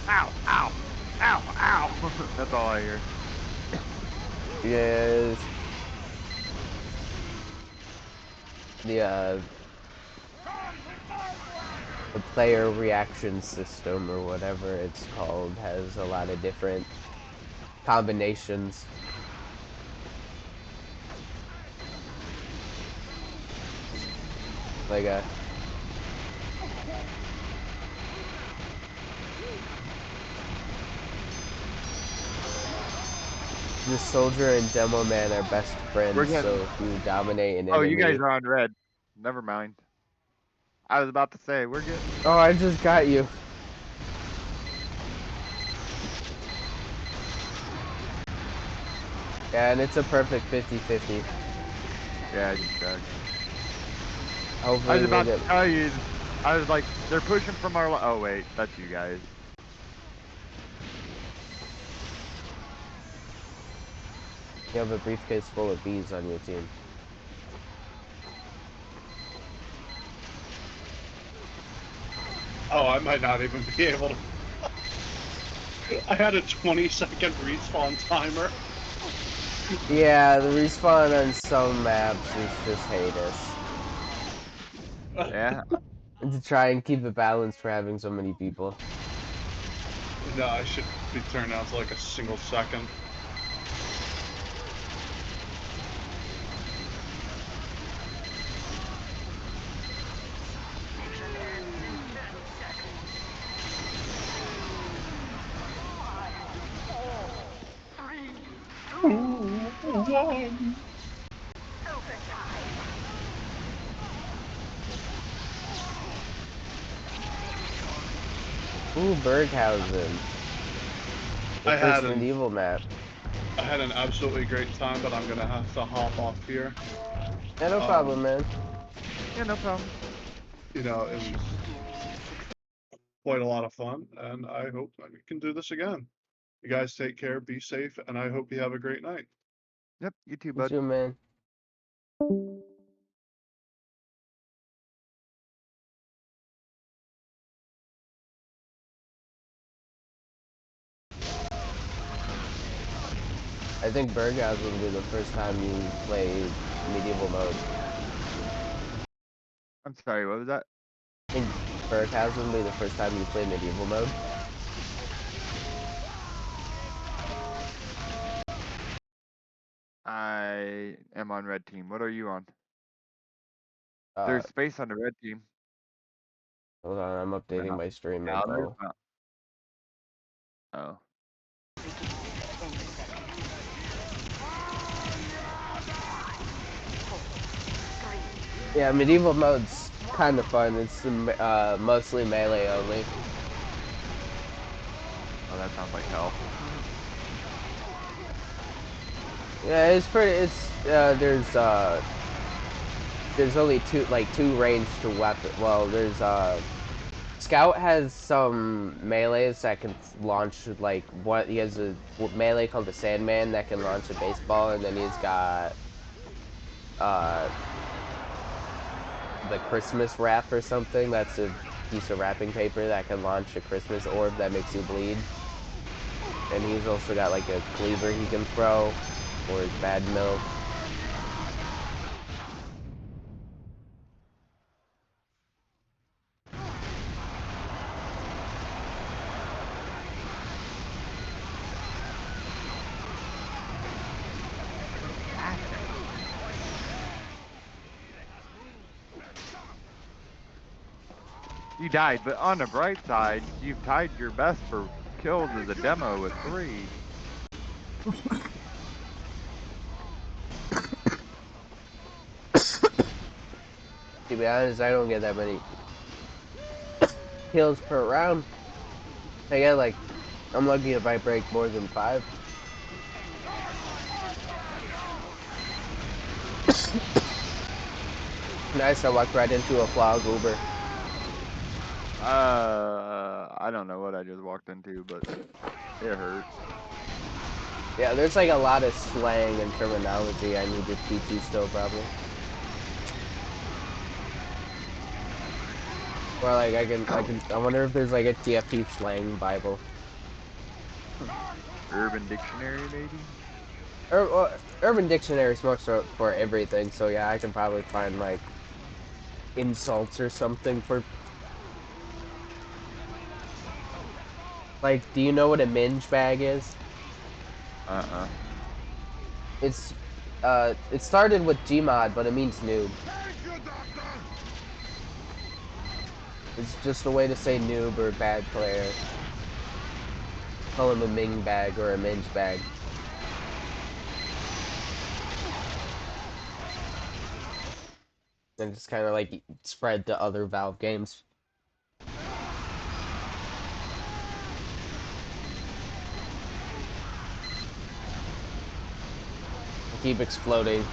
Ow, ow, ow, ow. That's all I hear. Yes. The player reaction system or whatever it's called has a lot of different combinations. Like the soldier and demo man are best We're friends, getting. so if you dominate an Oh, you guys enemy. are on red. Never mind. I was about to say we're getting. Oh, I just got you. Yeah, and it's a perfect 50-50. Yeah, I just checked. I Hopefully was we'll about get. to tell you. I was like, they're pushing from our. Oh wait, that's you guys. You have a briefcase full of bees on your team. Oh, I might not even be able to. I had a 20-second respawn timer. Yeah, the respawn on some maps is just heinous. Yeah. To try and keep it balanced for having so many people. No, I should be turned down to like a single second. One. Ooh, Berghausen. The I first had an medieval map. I had an absolutely great time, but I'm gonna have to hop off here. Yeah, no problem, man. Yeah, no problem. You know, it was quite a lot of fun, and I hope that we can do this again. You guys take care, be safe, and I hope you have a great night. Yep, you too, You bud. too, man. I think Berghausen will be the first time you play medieval mode. I'm sorry, what was that? I think Purchasm be the first time you play medieval mode? I am on red team. What are you on? Uh, There's space on the red team. hold on, I'm updating my stream Now there's info. not. Oh. Yeah, medieval mode's kind of fun. It's mostly melee only. Oh, that sounds like hell. Yeah, it's pretty. It's there's only two range to weapon. Well, there's Scout has some melees that can launch like what he has a melee called the Sandman that can launch a baseball, and then he's got uh the Christmas wrap or something. That's a piece of wrapping paper that can launch a Christmas orb that makes you bleed. And he's also got like a cleaver he can throw, or his bad milk. You died, but on the bright side, you've tied your best for kills as a demo with 3. To be honest, I don't get that many kills per round. I get like, I'm lucky if I break more than 5. Nice, I walked right into a Flag Uber. I don't know what I just walked into, but it hurt. Yeah, there's like a lot of slang and terminology I need to teach you still, probably. Or like I wonder if there's like a TFT slang Bible. Urban Dictionary, maybe? Urban Dictionary is most for everything, so yeah, I can probably find like insults or something for. Like, do you know what a minge bag is? Uh-uh. It started with Gmod, but it means noob. It's just a way to say noob or bad player. Call him a Ming bag or a minge bag. And it's kind of like spread to other Valve games. Keep exploding.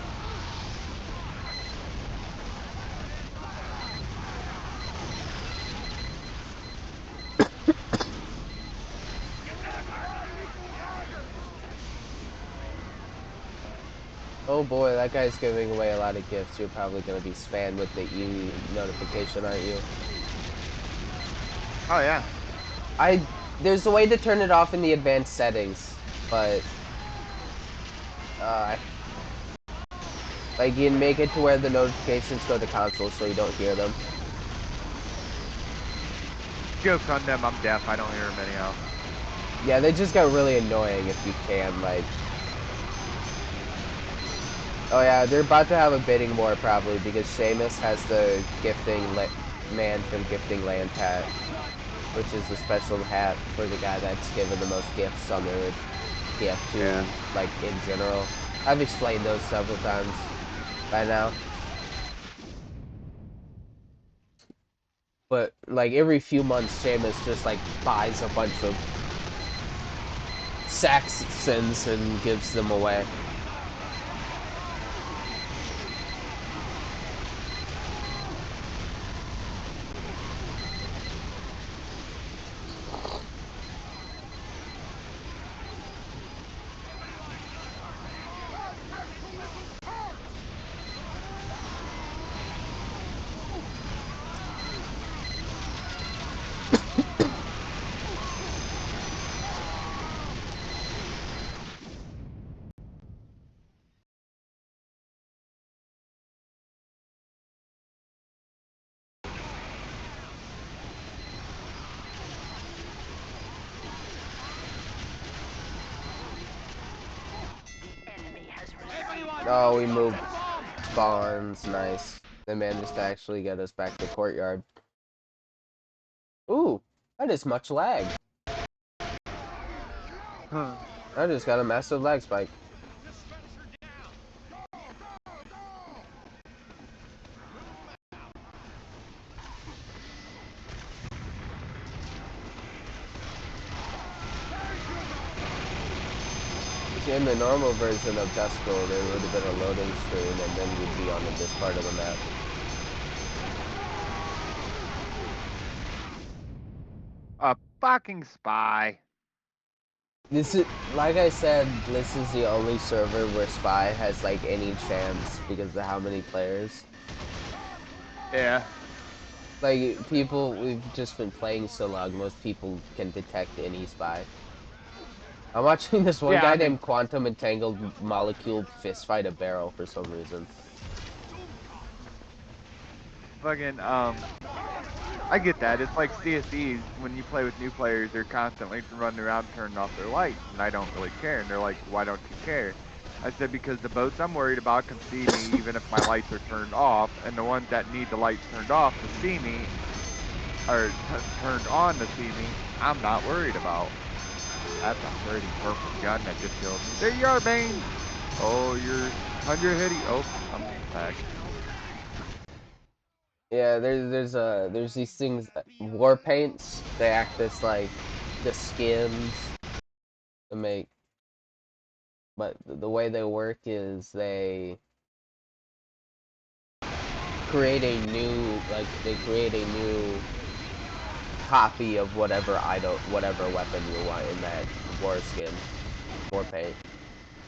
Oh boy, that guy's giving away a lot of gifts. You're probably going to be spammed with the E notification, aren't you? Oh, yeah. There's a way to turn it off in the advanced settings, but like you can make it to where the notifications go to console so you don't hear them. Joke's on them, I'm deaf. I don't hear them anyhow. Yeah, they just get really annoying if you can, like. Oh yeah, they're about to have a bidding war probably because Seamus has the man from Gifting Land hat, which is the special hat for the guy that's given the most gifts on their TF2, Yeah. like in general. I've explained those several times by now. But like every few months, Seamus just like buys a bunch of Saxons and gives them away. Oh, we moved spawns. Nice. They managed to actually get us back to courtyard. Ooh, that is much lag. Huh. I just got a massive lag spike. See, in the normal version of Duskull, there would have been a loading screen, and then we'd be on this part of the map. A fucking spy. This is, like I said, this is the only server where Spy has like any chance because of how many players. Yeah. Like people, we've just been playing so long, most people can detect any Spy. I'm watching this one Yeah, guy I mean, named Quantum Entangled Molecule fistfight a barrel for some reason. fucking, I get that. It's like CSEs, when you play with new players, they're constantly running around turning off their lights, and I don't really care. And they're like, why don't you care? I said, because the boats I'm worried about can see me even if my lights are turned off, and the ones that need the lights turned off to see me, or turned on to see me, I'm not worried about. That's a pretty purple gun that just killed me. There you are, Bane! Oh, you're 100 hitty. Oh, I'm back. Yeah, there's these things, war paints. They act as like the skins to make, but the way they work is they create a new, like they create a new copy of whatever whatever weapon you want in that war skin, war paint.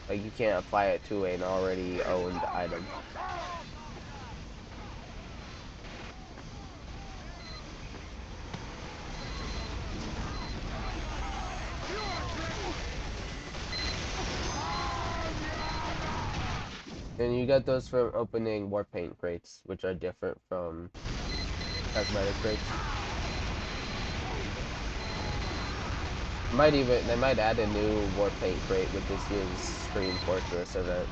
Like you can't apply it to an already owned item. And you get those from opening war paint crates, which are different from cosmetic crates. They might add a new war paint crate with this year's Scream Fortress event.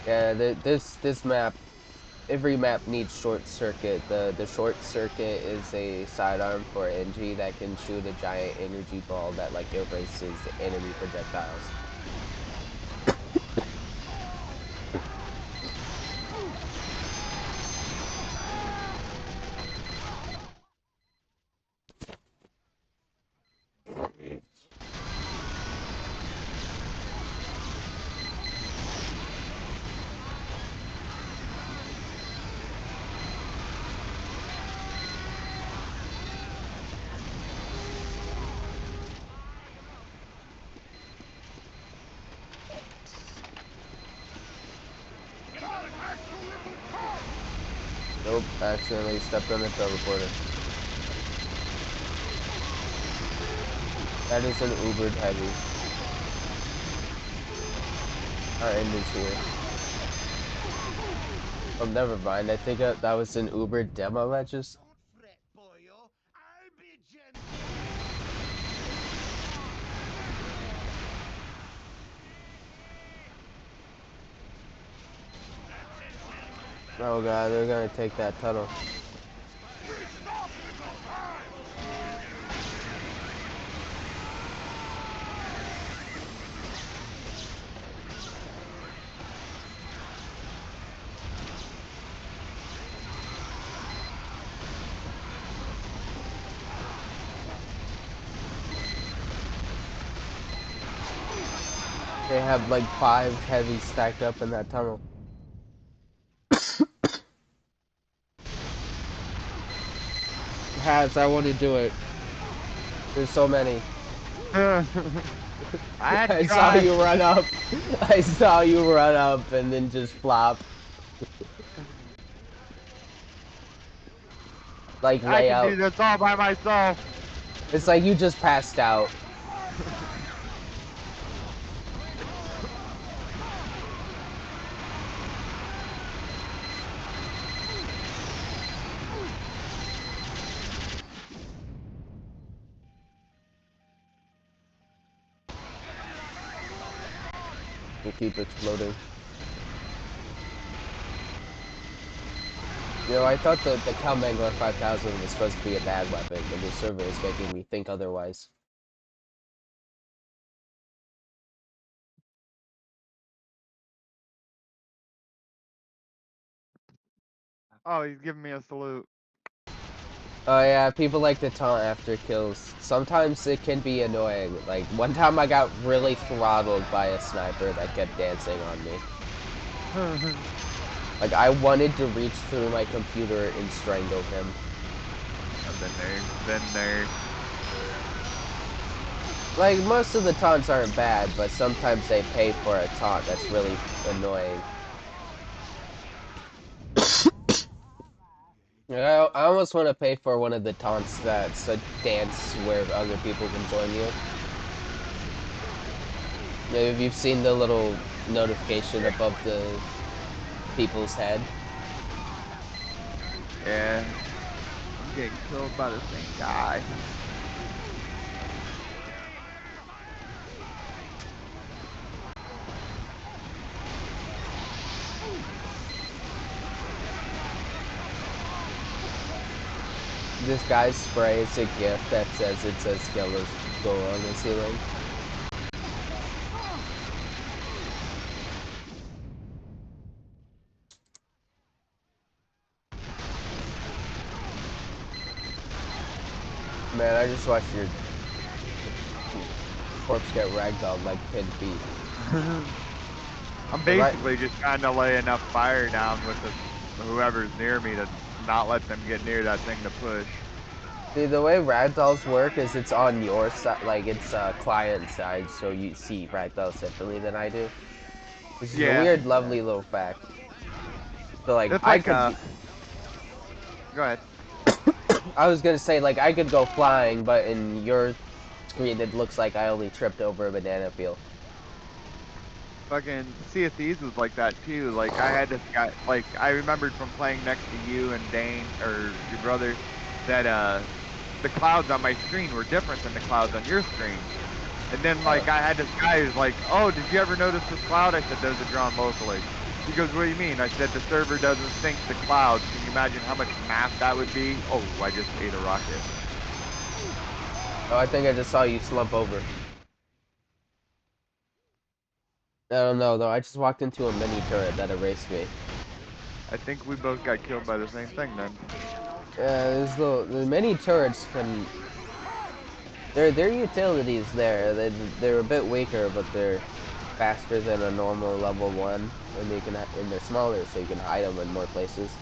Yeah, this map, every map needs short circuit. The short circuit is a sidearm for NG that can shoot a giant energy ball that like erases enemy projectiles. Nope, accidentally stepped on the teleporter. That is an Ubered heavy. Our end is here. Oh, never mind. I think that was an Ubered demo that just... Oh god, they're gonna take that tunnel. They have like 5 heavies stacked up in that tunnel. Has, I want to do it. There's so many. I had I to saw try. you run up. I saw you run up and then just flop. Like I can layout. do this all by myself. It's like you just passed out. will keep exploding. You know, I thought the Calmangler 5000 was supposed to be a bad weapon, but the server is making me think otherwise. Oh, he's giving me a salute. Oh yeah, people like to taunt after kills. Sometimes it can be annoying. Like, one time I got really throttled by a sniper that kept dancing on me. Like, I wanted to reach through my computer and strangle him. I've been there. Been there. Like, most of the taunts aren't bad, but sometimes they pay for a taunt that's really annoying. I almost want to pay for one of the taunts that's a dance where other people can join you. Maybe if you've seen the little notification above the people's head. Yeah. I'm getting killed by the same guy. This guy's spray is a gift that says it says Skiller's go on the ceiling. Man, I just watched your corpse get ragdolled like 10 feet. I'm basically just trying to lay enough fire down with whoever's near me to not let them get near that thing to push. See, the way ragdolls work is it's on your side, like it's client side, so you see ragdolls differently than I do. Which is a weird, lovely little fact. So like, It's I like could Go ahead. I was gonna say, like, I could go flying, but in your screen it looks like I only tripped over a banana peel. Fucking Sea of Thieves was like that too. Like I had this guy, like I remembered from playing next to you and Dane or your brother that the clouds on my screen were different than the clouds on your screen. And then like I had this guy who's like, "Oh, did you ever notice this cloud?" I said, "Those are drawn locally." He goes, "What do you mean?" I said, "The server doesn't sync the clouds. Can you imagine how much math that would be?" Oh, I just ate a rocket. Oh, I think I just saw you slump over. I don't know, though. I just walked into a mini turret that erased me. I think we both got killed by the same thing then. Yeah, the mini turrets can... Their utilities there. They're a bit weaker, but they're faster than a normal level 1. And they're smaller, so you can hide them in more places.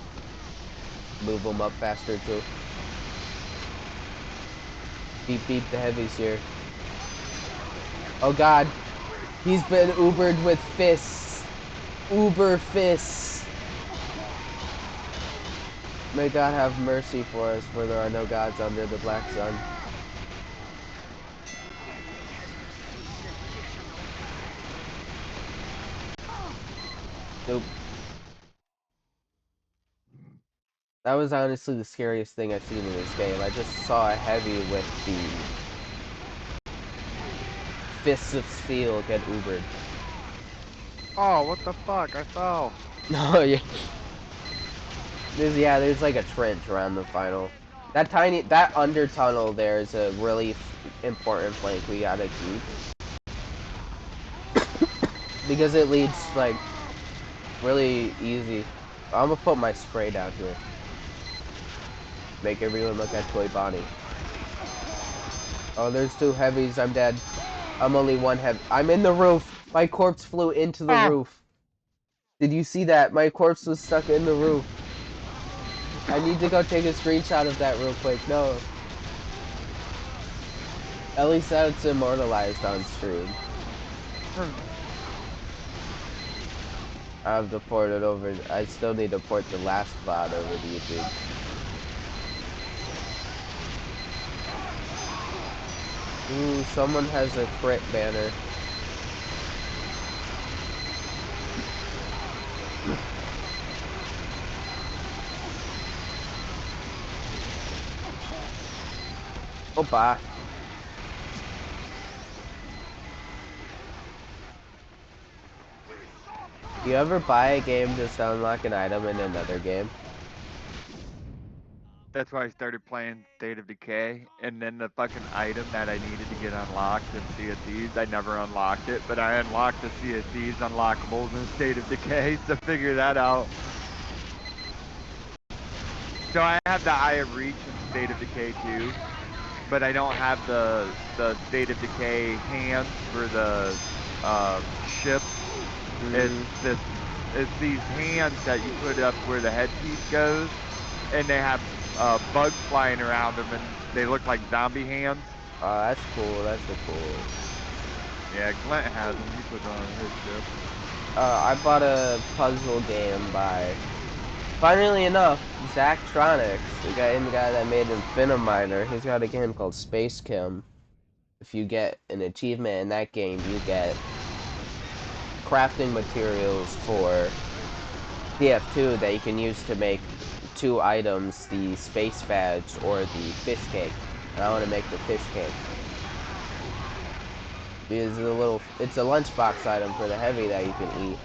Move them up faster, too. Beep beep, the heavies here. Oh god. He's been ubered with fists. Uber fists. May God have mercy for us, for there are no gods under the black sun. Nope. That was honestly the scariest thing I've seen in this game. I just saw a heavy with the fists of steel get ubered. Oh, what the fuck? I fell. Oh yeah. There's like a trench around the final. That under tunnel there is a really important flank we gotta keep. Because it leads, like, really easy. I'm gonna put my spray down here. Make everyone look at Toy Bonnie. Oh, there's 2 heavies. I'm dead. I'm only 1 heavy. I'm in the roof. My corpse flew into the roof. Did you see that? My corpse was stuck in the roof. I need to go take a screenshot of that real quick. No. At least that's immortalized on stream. I have to port it over. I still need to port the last VOD over to YouTube. Ooh, someone has a crit banner. Opa. Do you ever buy a game just to unlock an item in another game? That's why I started playing State of Decay, and then the fucking item that I needed to get unlocked in Sea of Thieves, I never unlocked it, but I unlocked the Sea of Thieves unlockables in State of Decay, so figure that out. So I have the Eye of Reach in State of Decay too, but I don't have the State of Decay hands for the ship. It's these hands that you put up where the headpiece goes, and they have bugs flying around them, and they look like zombie hands. Oh, that's cool. That's a cool. Yeah, Glent has them. He put them on his ship. I bought a puzzle game by, funnily enough, Zachtronics, the guy that made Infiniminer. He's got a game called Space Kim. If you get an achievement in that game, you get crafting materials for TF2 that you can use to make 2 items, the space badge or the fish cake. And I want to make the fish cake. Because it's a lunchbox item for the heavy that you can eat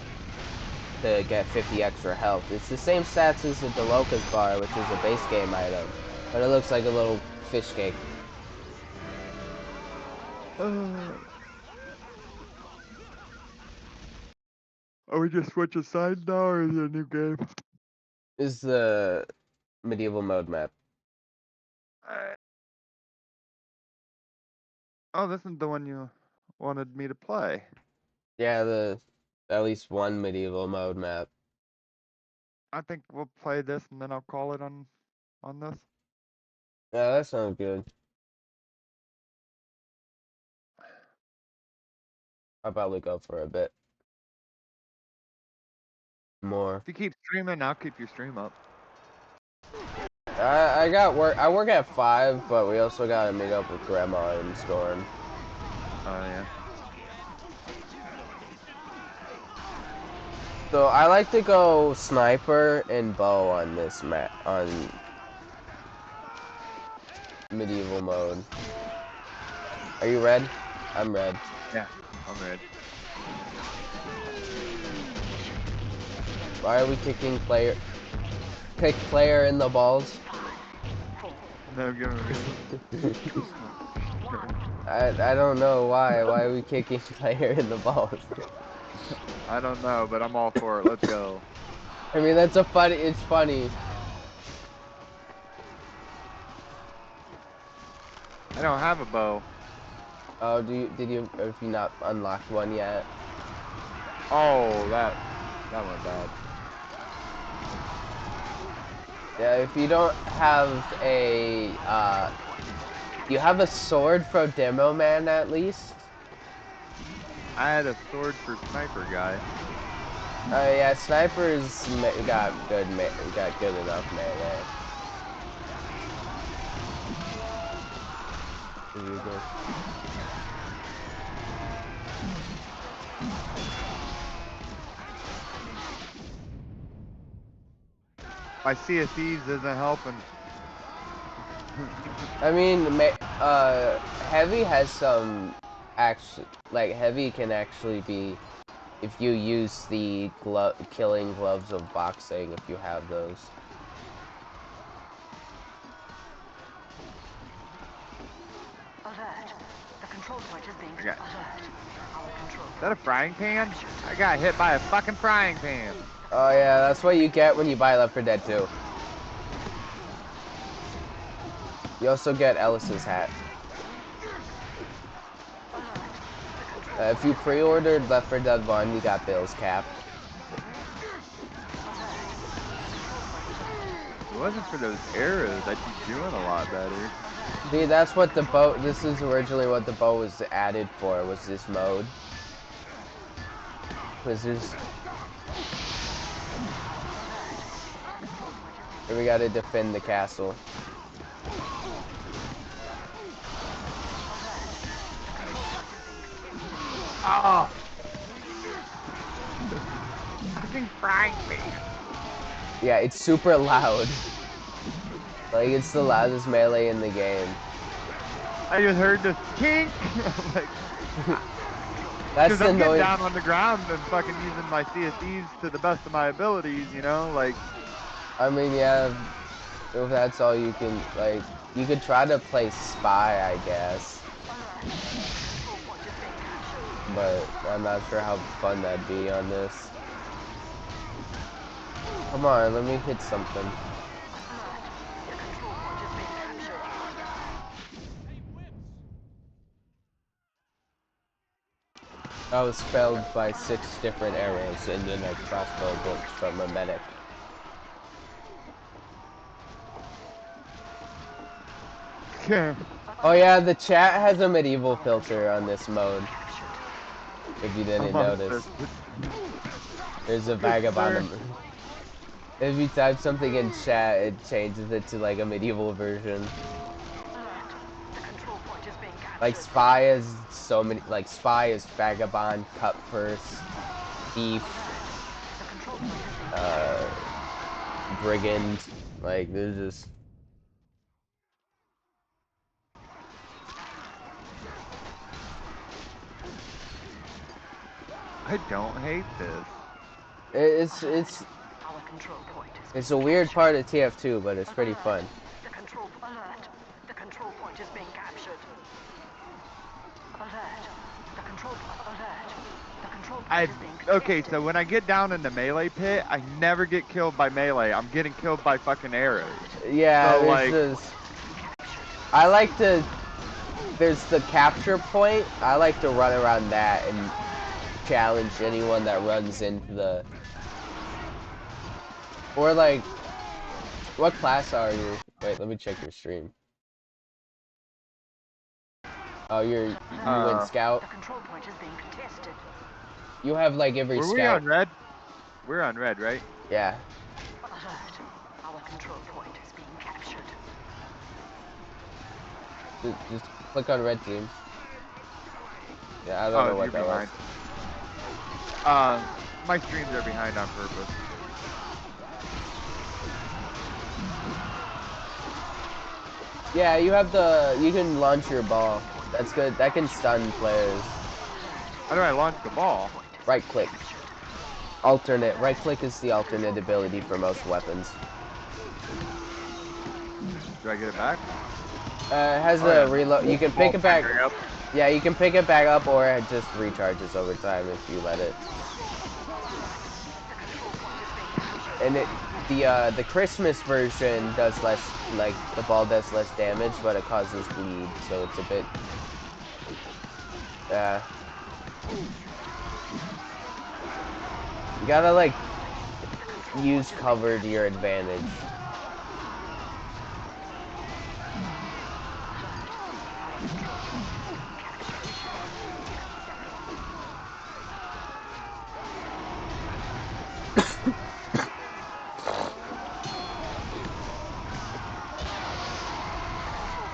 to get 50 extra health. It's the same stats as the Locust bar, which is a base game item, but it looks like a little fish cake. Are we just switching sides now, or is it a new game? Is the medieval mode map. Oh, this is the one you wanted me to play. Yeah, at least one medieval mode map. I think we'll play this, and then I'll call it on this. Yeah, that sounds good. I'll probably go for a bit more. If you keep streaming, I'll keep your stream up. I got work. I work at 5, but we also gotta meet up with Grandma and Storm. Oh yeah. So I like to go sniper and bow on this map on medieval mode. Are you red? I'm red. Yeah, I'm red. Why are we kicking player? Kick player in the balls. No, give me. I don't know why. Why are we kicking player in the balls? I don't know, but I'm all for it. Let's go. I mean, it's funny. I don't have a bow. Oh, have you not unlocked one yet? Oh, that went bad. Yeah, if you don't have you have a sword for Demo Man at least? I had a sword for sniper guy. Oh yeah, snipers got good enough melee. My Sea of Thieves isn't helping. I mean, heavy has some heavy can actually be if you use the killing gloves of boxing if you have those. Alert. The control point is being Okay. alert. Our control. Is that a frying pan? I got hit by a fucking frying pan. Oh yeah, that's what you get when you buy Left 4 Dead 2. You also get Ellis's hat. If you pre-ordered Left 4 Dead 1, you got Bill's cap. If it wasn't for those arrows, I'd be doing a lot better. Dude, this is originally what the bow was added for, was this mode. Here we gotta defend the castle. Oh! Fucking frying pan. Yeah, it's super loud. Like, it's the loudest melee in the game. I just heard this kink. I'm like, That's Because the I'm getting noise. down on the ground and fucking using my CSEs to the best of my abilities, you know? Like, I mean, yeah, if that's all you can, like, you could try to play Spy, I guess. But I'm not sure how fun that'd be on this. Come on, let me hit something. I was felled by 6 different arrows and then a crossbow bolt from a medic. Oh yeah, the chat has a medieval filter on this mode. If you didn't notice. There's a vagabond. If you type something in chat, it changes it to like a medieval version. Like Spy is so many, like Spy is vagabond, cut purse, thief, brigand. Like there's just. I don't hate this. It's a weird part of TF2, but it's pretty fun. The control alert. The control point is being captured. Alert. The control alert. The control point is being Okay, contested. so when I get down in the melee pit, I never get killed by melee. I'm getting killed by fucking arrows. Yeah, So, there's like, this. I like to. There's the capture point. I like to run around that and challenge anyone that runs into the. Or like, what class are you? Wait, let me check your stream. Oh, you win scout. The control point is being contested. You have like every were scout. we on red? We're on red, right? Yeah. Alert. Our control point is being captured. Just click on red team. Yeah, I don't know what that was. My streams are behind on purpose. Yeah, you have you can launch your ball. That's good. That can stun players. How do I launch the ball? Right click. Alternate. Right click is the alternate ability for most weapons. Do I get it back? It has a reload. You can pick it back. Yeah, you can pick it back up, or it just recharges over time if you let it. And the Christmas version does less, like the ball does less damage, but it causes bleed, so it's a bit. You gotta like use cover to your advantage.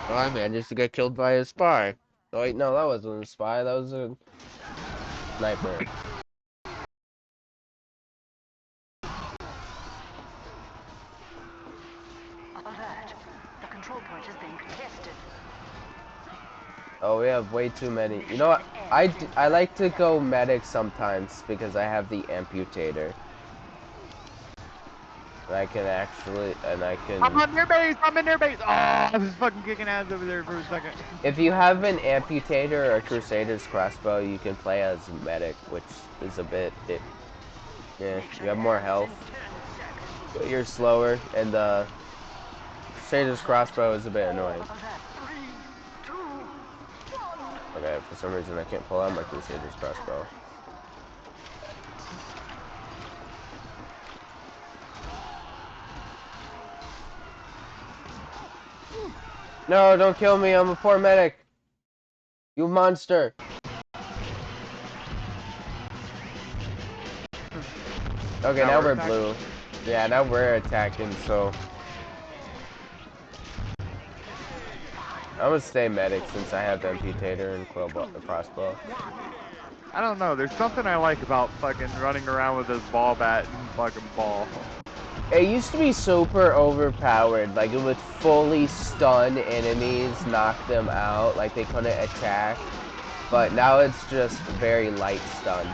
Oh, I managed to get killed by a spy. Oh wait, no, that wasn't a spy, that was a sniper. Alert. The control point is being contested. Oh, we have way too many. You know what? I like to go medic sometimes because I have the amputator. And I can actually, I'm on their base! I'm in their base! Oh, I was fucking kicking ass over there for a second. If you have an amputator or a crusader's crossbow, you can play as medic, which is a bit, yeah, you have more health, but you're slower, and the crusader's crossbow is a bit annoying. Okay, for some reason I can't pull out my crusader's crossbow. No, don't kill me, I'm a poor medic. You monster. Okay, now we're blue. Yeah, now we're attacking, so. I'm gonna stay medic since I have amputator and crossbow. I don't know, there's something I like about fucking running around with this ball bat and fucking ball. It used to be super overpowered, like it would fully stun enemies, knock them out, like they couldn't attack. but now it's just very light stun.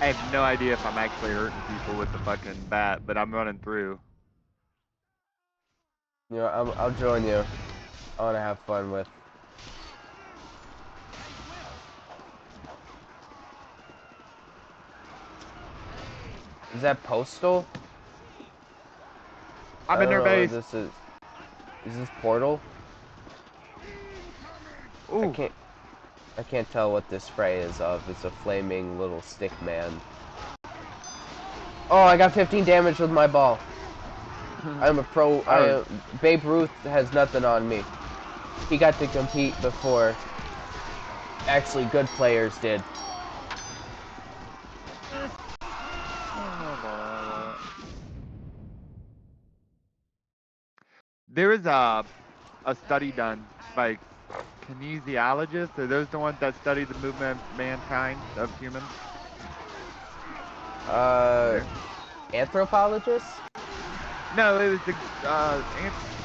I have no idea if I'm actually hurting people with the fucking bat, but I'm running through. You know, I'll join you. I want to have fun with. Is that Postal? I'm I in don't their know what base. this is. Is this Portal? Ooh. I can't tell what this spray is of. It's a flaming little stick man. Oh, I got 15 damage with my ball. I'm a pro. Babe Ruth has nothing on me. He got to compete before actually good players did. There was a study done by kinesiologists. Are those the ones that study the movement of mankind, of humans? Anthropologists? No, it was the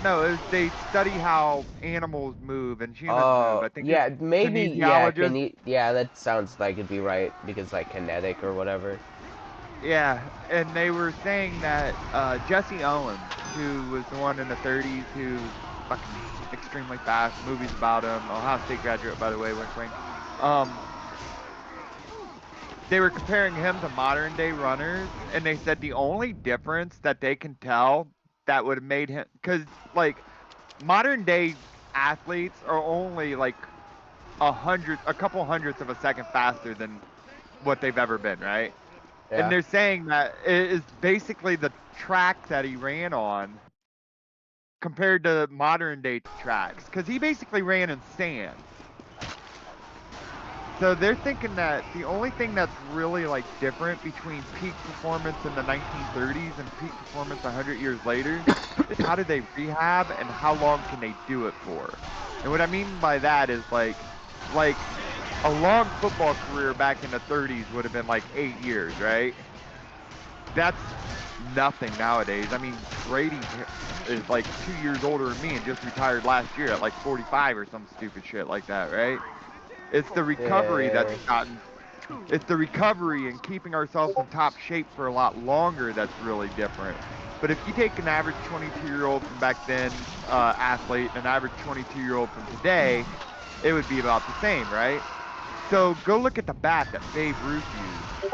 no, it was they study how animals move and humans move. I think yeah, it's maybe, yeah, kinesiologists. yeah, that sounds like it'd be right, because, like, kinetic or whatever. Yeah, and they were saying that Jesse Owens, who was the one in the 30s who was fucking extremely fast, movies about him, Ohio State graduate, by the way, wink wink. They were comparing him to modern day runners, and they said the only difference that they can tell that would have made him, because like modern day athletes are only like a couple hundredths of a second faster than what they've ever been, right? Yeah. And they're saying that it is basically the track that he ran on compared to modern day tracks, because he basically ran in sand. So they're thinking that the only thing that's really like different between peak performance in the 1930s and peak performance 100 years later is how do they rehab and how long can they do it for. And what I mean by that is like a long football career back in the 30s would have been like 8 years, right? That's nothing nowadays. I mean, Brady is like 2 years older than me and just retired last year at like 45 or some stupid shit like that, right? It's the recovery that's gotten. It's the recovery and keeping ourselves in top shape for a lot longer that's really different. But if you take an average 22-year-old from back then, athlete, and an average 22-year-old from today, it would be about the same, right? So go look at the bat that Babe Ruth used.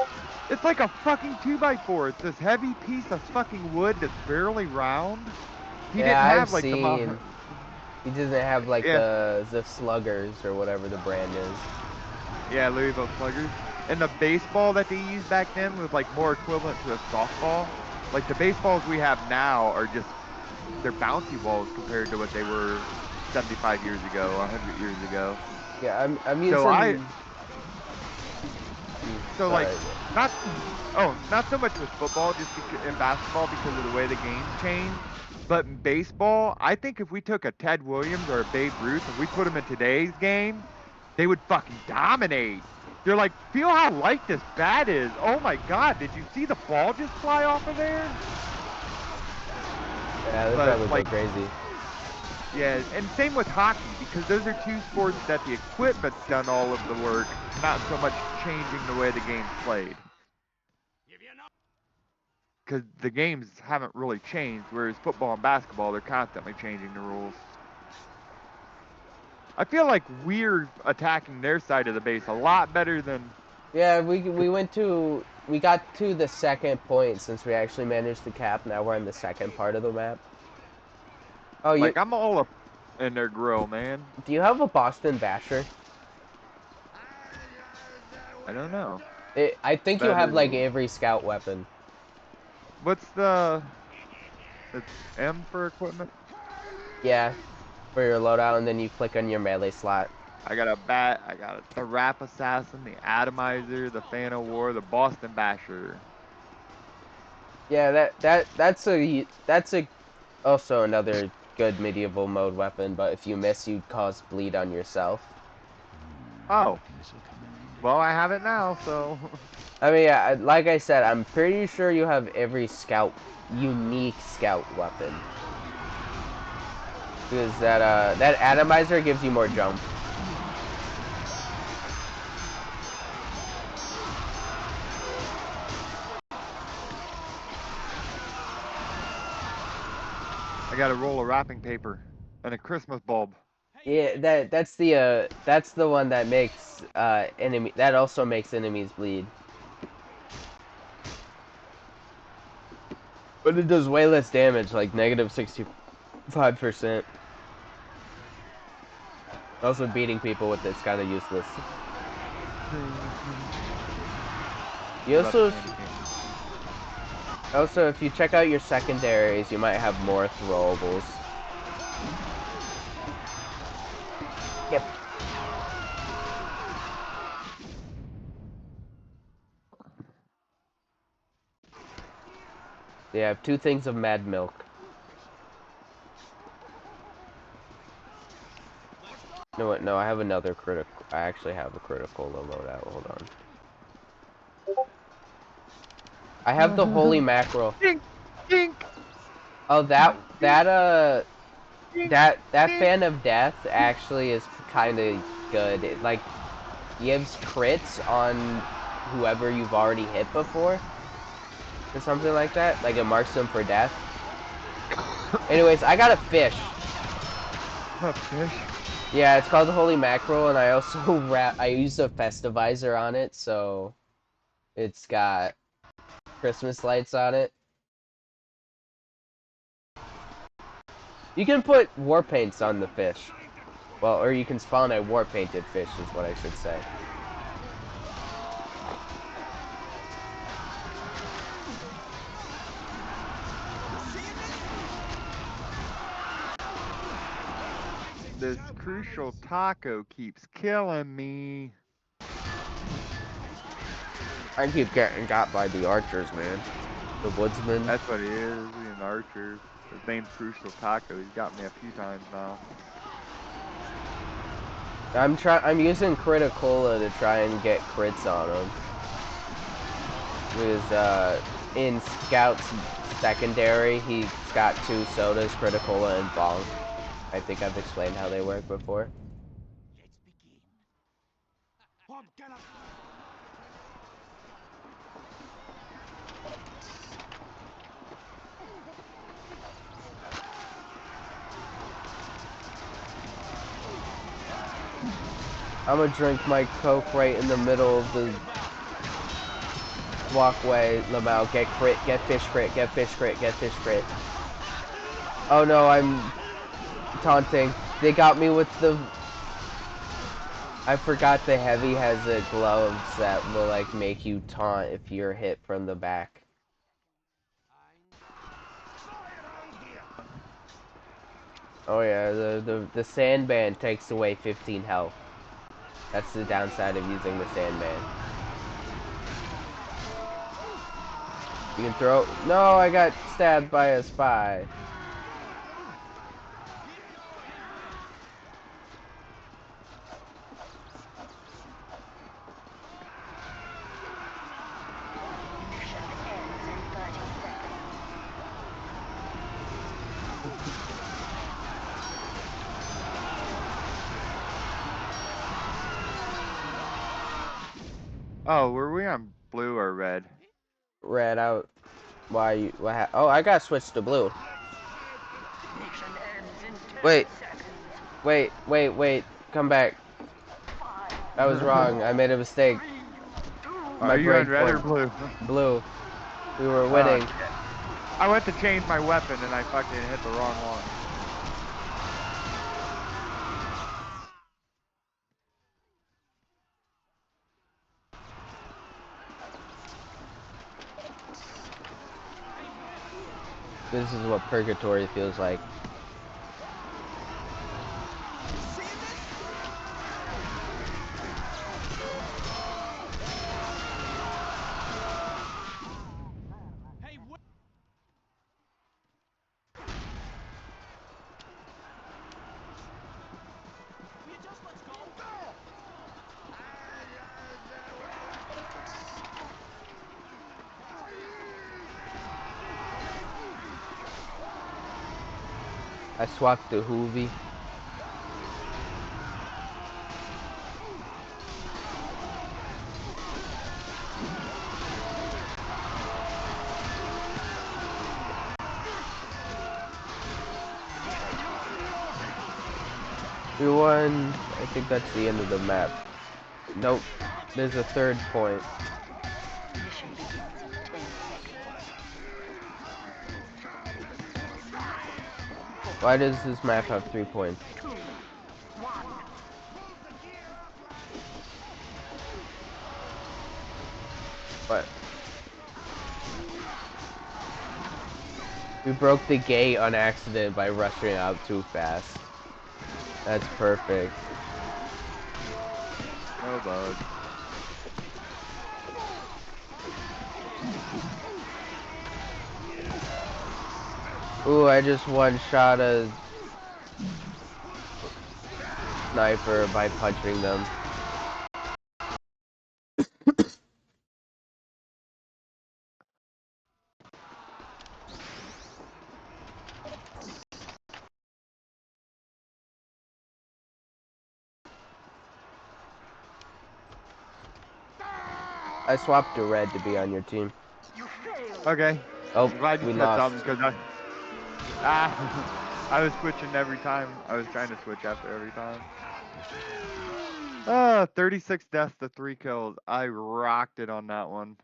It's like a fucking 2x4. It's this heavy piece of fucking wood that's barely round. He didn't have like the. He doesn't have like Yeah. the Sluggers or whatever the brand is. Yeah, Louisville Sluggers. And the baseball that they used back then was like more equivalent to a softball. Like the baseballs we have now are just, they're bouncy balls compared to what they were 75 years ago, 100 years ago. Yeah, I'm using. So like, not so much with football, just in basketball because of the way the game's changed. But in baseball, I think if we took a Ted Williams or a Babe Ruth, if we put them in today's game, they would fucking dominate. They're like, feel how light this bat is. Oh my God, did you see the ball just fly off of there? Yeah, they probably go crazy. Yeah, and same with hockey, because those are two sports that the equipment's done all of the work, not so much changing the way the game's played. Because the games haven't really changed, whereas football and basketball, they're constantly changing the rules. I feel like we're attacking their side of the base a lot better than... Yeah, we got to the second point since we actually managed to cap. Now we're in the second part of the map. Oh, like, I'm all up in their grill, man. Do you have a Boston Basher? I don't know. I think you have, like, every scout weapon. What's the... It's M for equipment? Yeah, for your loadout, and then you click on your melee slot. I got a bat, I got the Rap Assassin, the Atomizer, the Fan of War, the Boston Basher. Yeah, that's also another good medieval mode weapon, but if you miss, you'd cause bleed on yourself. Oh. Well, I have it now, so... I mean, yeah, like I said, I'm pretty sure you have every unique scout weapon. Because that atomizer gives you more jump. I got a roll of wrapping paper and a Christmas bulb. Yeah, that's the one that makes that also makes enemies bleed. But it does way less damage, like negative 65%. Also, beating people with it's kind of useless. You What about the also, candy cane? if you check out your secondaries, you might have more throwables. Yep. They have 2 things of mad milk. No, what? No, I have another critical. I actually have a critical loadout. Hold on. I have the holy mackerel. Dink, dink, Oh, that dink, fan of death actually is kind of good. It like gives crits on whoever you've already hit before, or something like that. Like it marks them for death. Anyways, I got a fish. A fish. Yeah, it's called the holy mackerel, and I also I used a festivizer on it, so it's got Christmas lights on it. You can put war paints on the fish. Well, or you can spawn a war painted fish is what I should say. This crucial taco keeps killing me. I keep getting got by the archers, man. The woodsman. That's what he is. He's an archer. His name's Crucial Taco. He's got me a few times now. I'm using Criticola to try and get crits on him. Because in Scout's secondary, he's got 2 sodas, Criticola and Bong. I think I've explained how they work before. Let's begin. I'm gonna... I'm gonna drink my Coke right in the middle of the walkway, Lamau. Get crit, get fish crit, get fish crit, get fish crit. Oh no, I'm taunting. They got me with the... I forgot the heavy has the gloves that will like make you taunt if you're hit from the back. Oh yeah, the Sandman takes away 15 health. That's the downside of using the Sandman. You can throw... No, I got stabbed by a spy. Mission ends in 30 seconds. Oh, were we on blue or red? Red out. Why you... Oh, I got switched to blue. Mission ends in 10 Wait. seconds. Wait. Come back. 5, I was wrong. I made a mistake. 3, 2, My Are you on break red or point. blue? Blue. We were winning. I went to change my weapon and I fucking hit the wrong one. This is what purgatory feels like. Hey, wait! Will you just let's go? I swapped the Hoovy. We won. I think that's the end of the map. Nope. There's a third point. Mission begins in 10 seconds. Why does this map have 3 points? 2, 1. What? We broke the gate on accident by rushing out too fast. That's perfect. No bug. Ooh, I just one-shot a sniper by punching them. I swapped to red to be on your team. Okay. Oh, I'm glad you we said lost. something because I was switching every time. I was trying to switch after every time. 36 deaths to 3 kills. I rocked it on that one.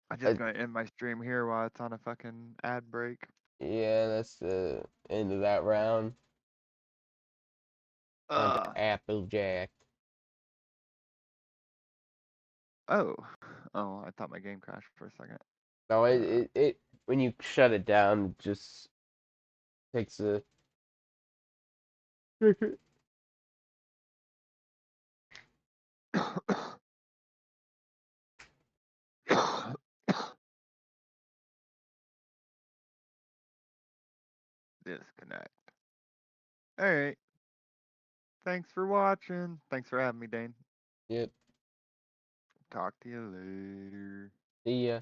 I'm just gonna end my stream here while it's on a fucking ad break. Yeah, that's the end of that round. On to Applejack. Oh, I thought my game crashed for a second. No, it when you shut it down, it just takes a. Disconnect. All right. Thanks for watching. Thanks for having me, Dane. Yep. Talk to you later. See ya.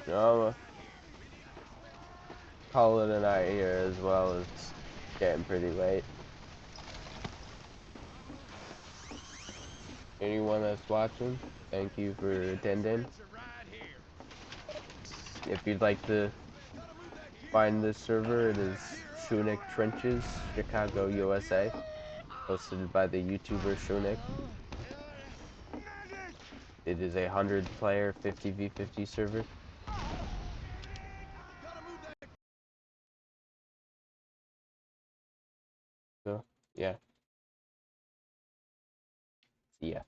No, call it a night here as well. It's getting pretty late. Anyone that's watching, thank you for attending. If you'd like to find this server, it is Shunick Trenches, Chicago, USA. Hosted by the YouTuber Shunick. It is a 100-player 50v50 server. So, yeah. See ya.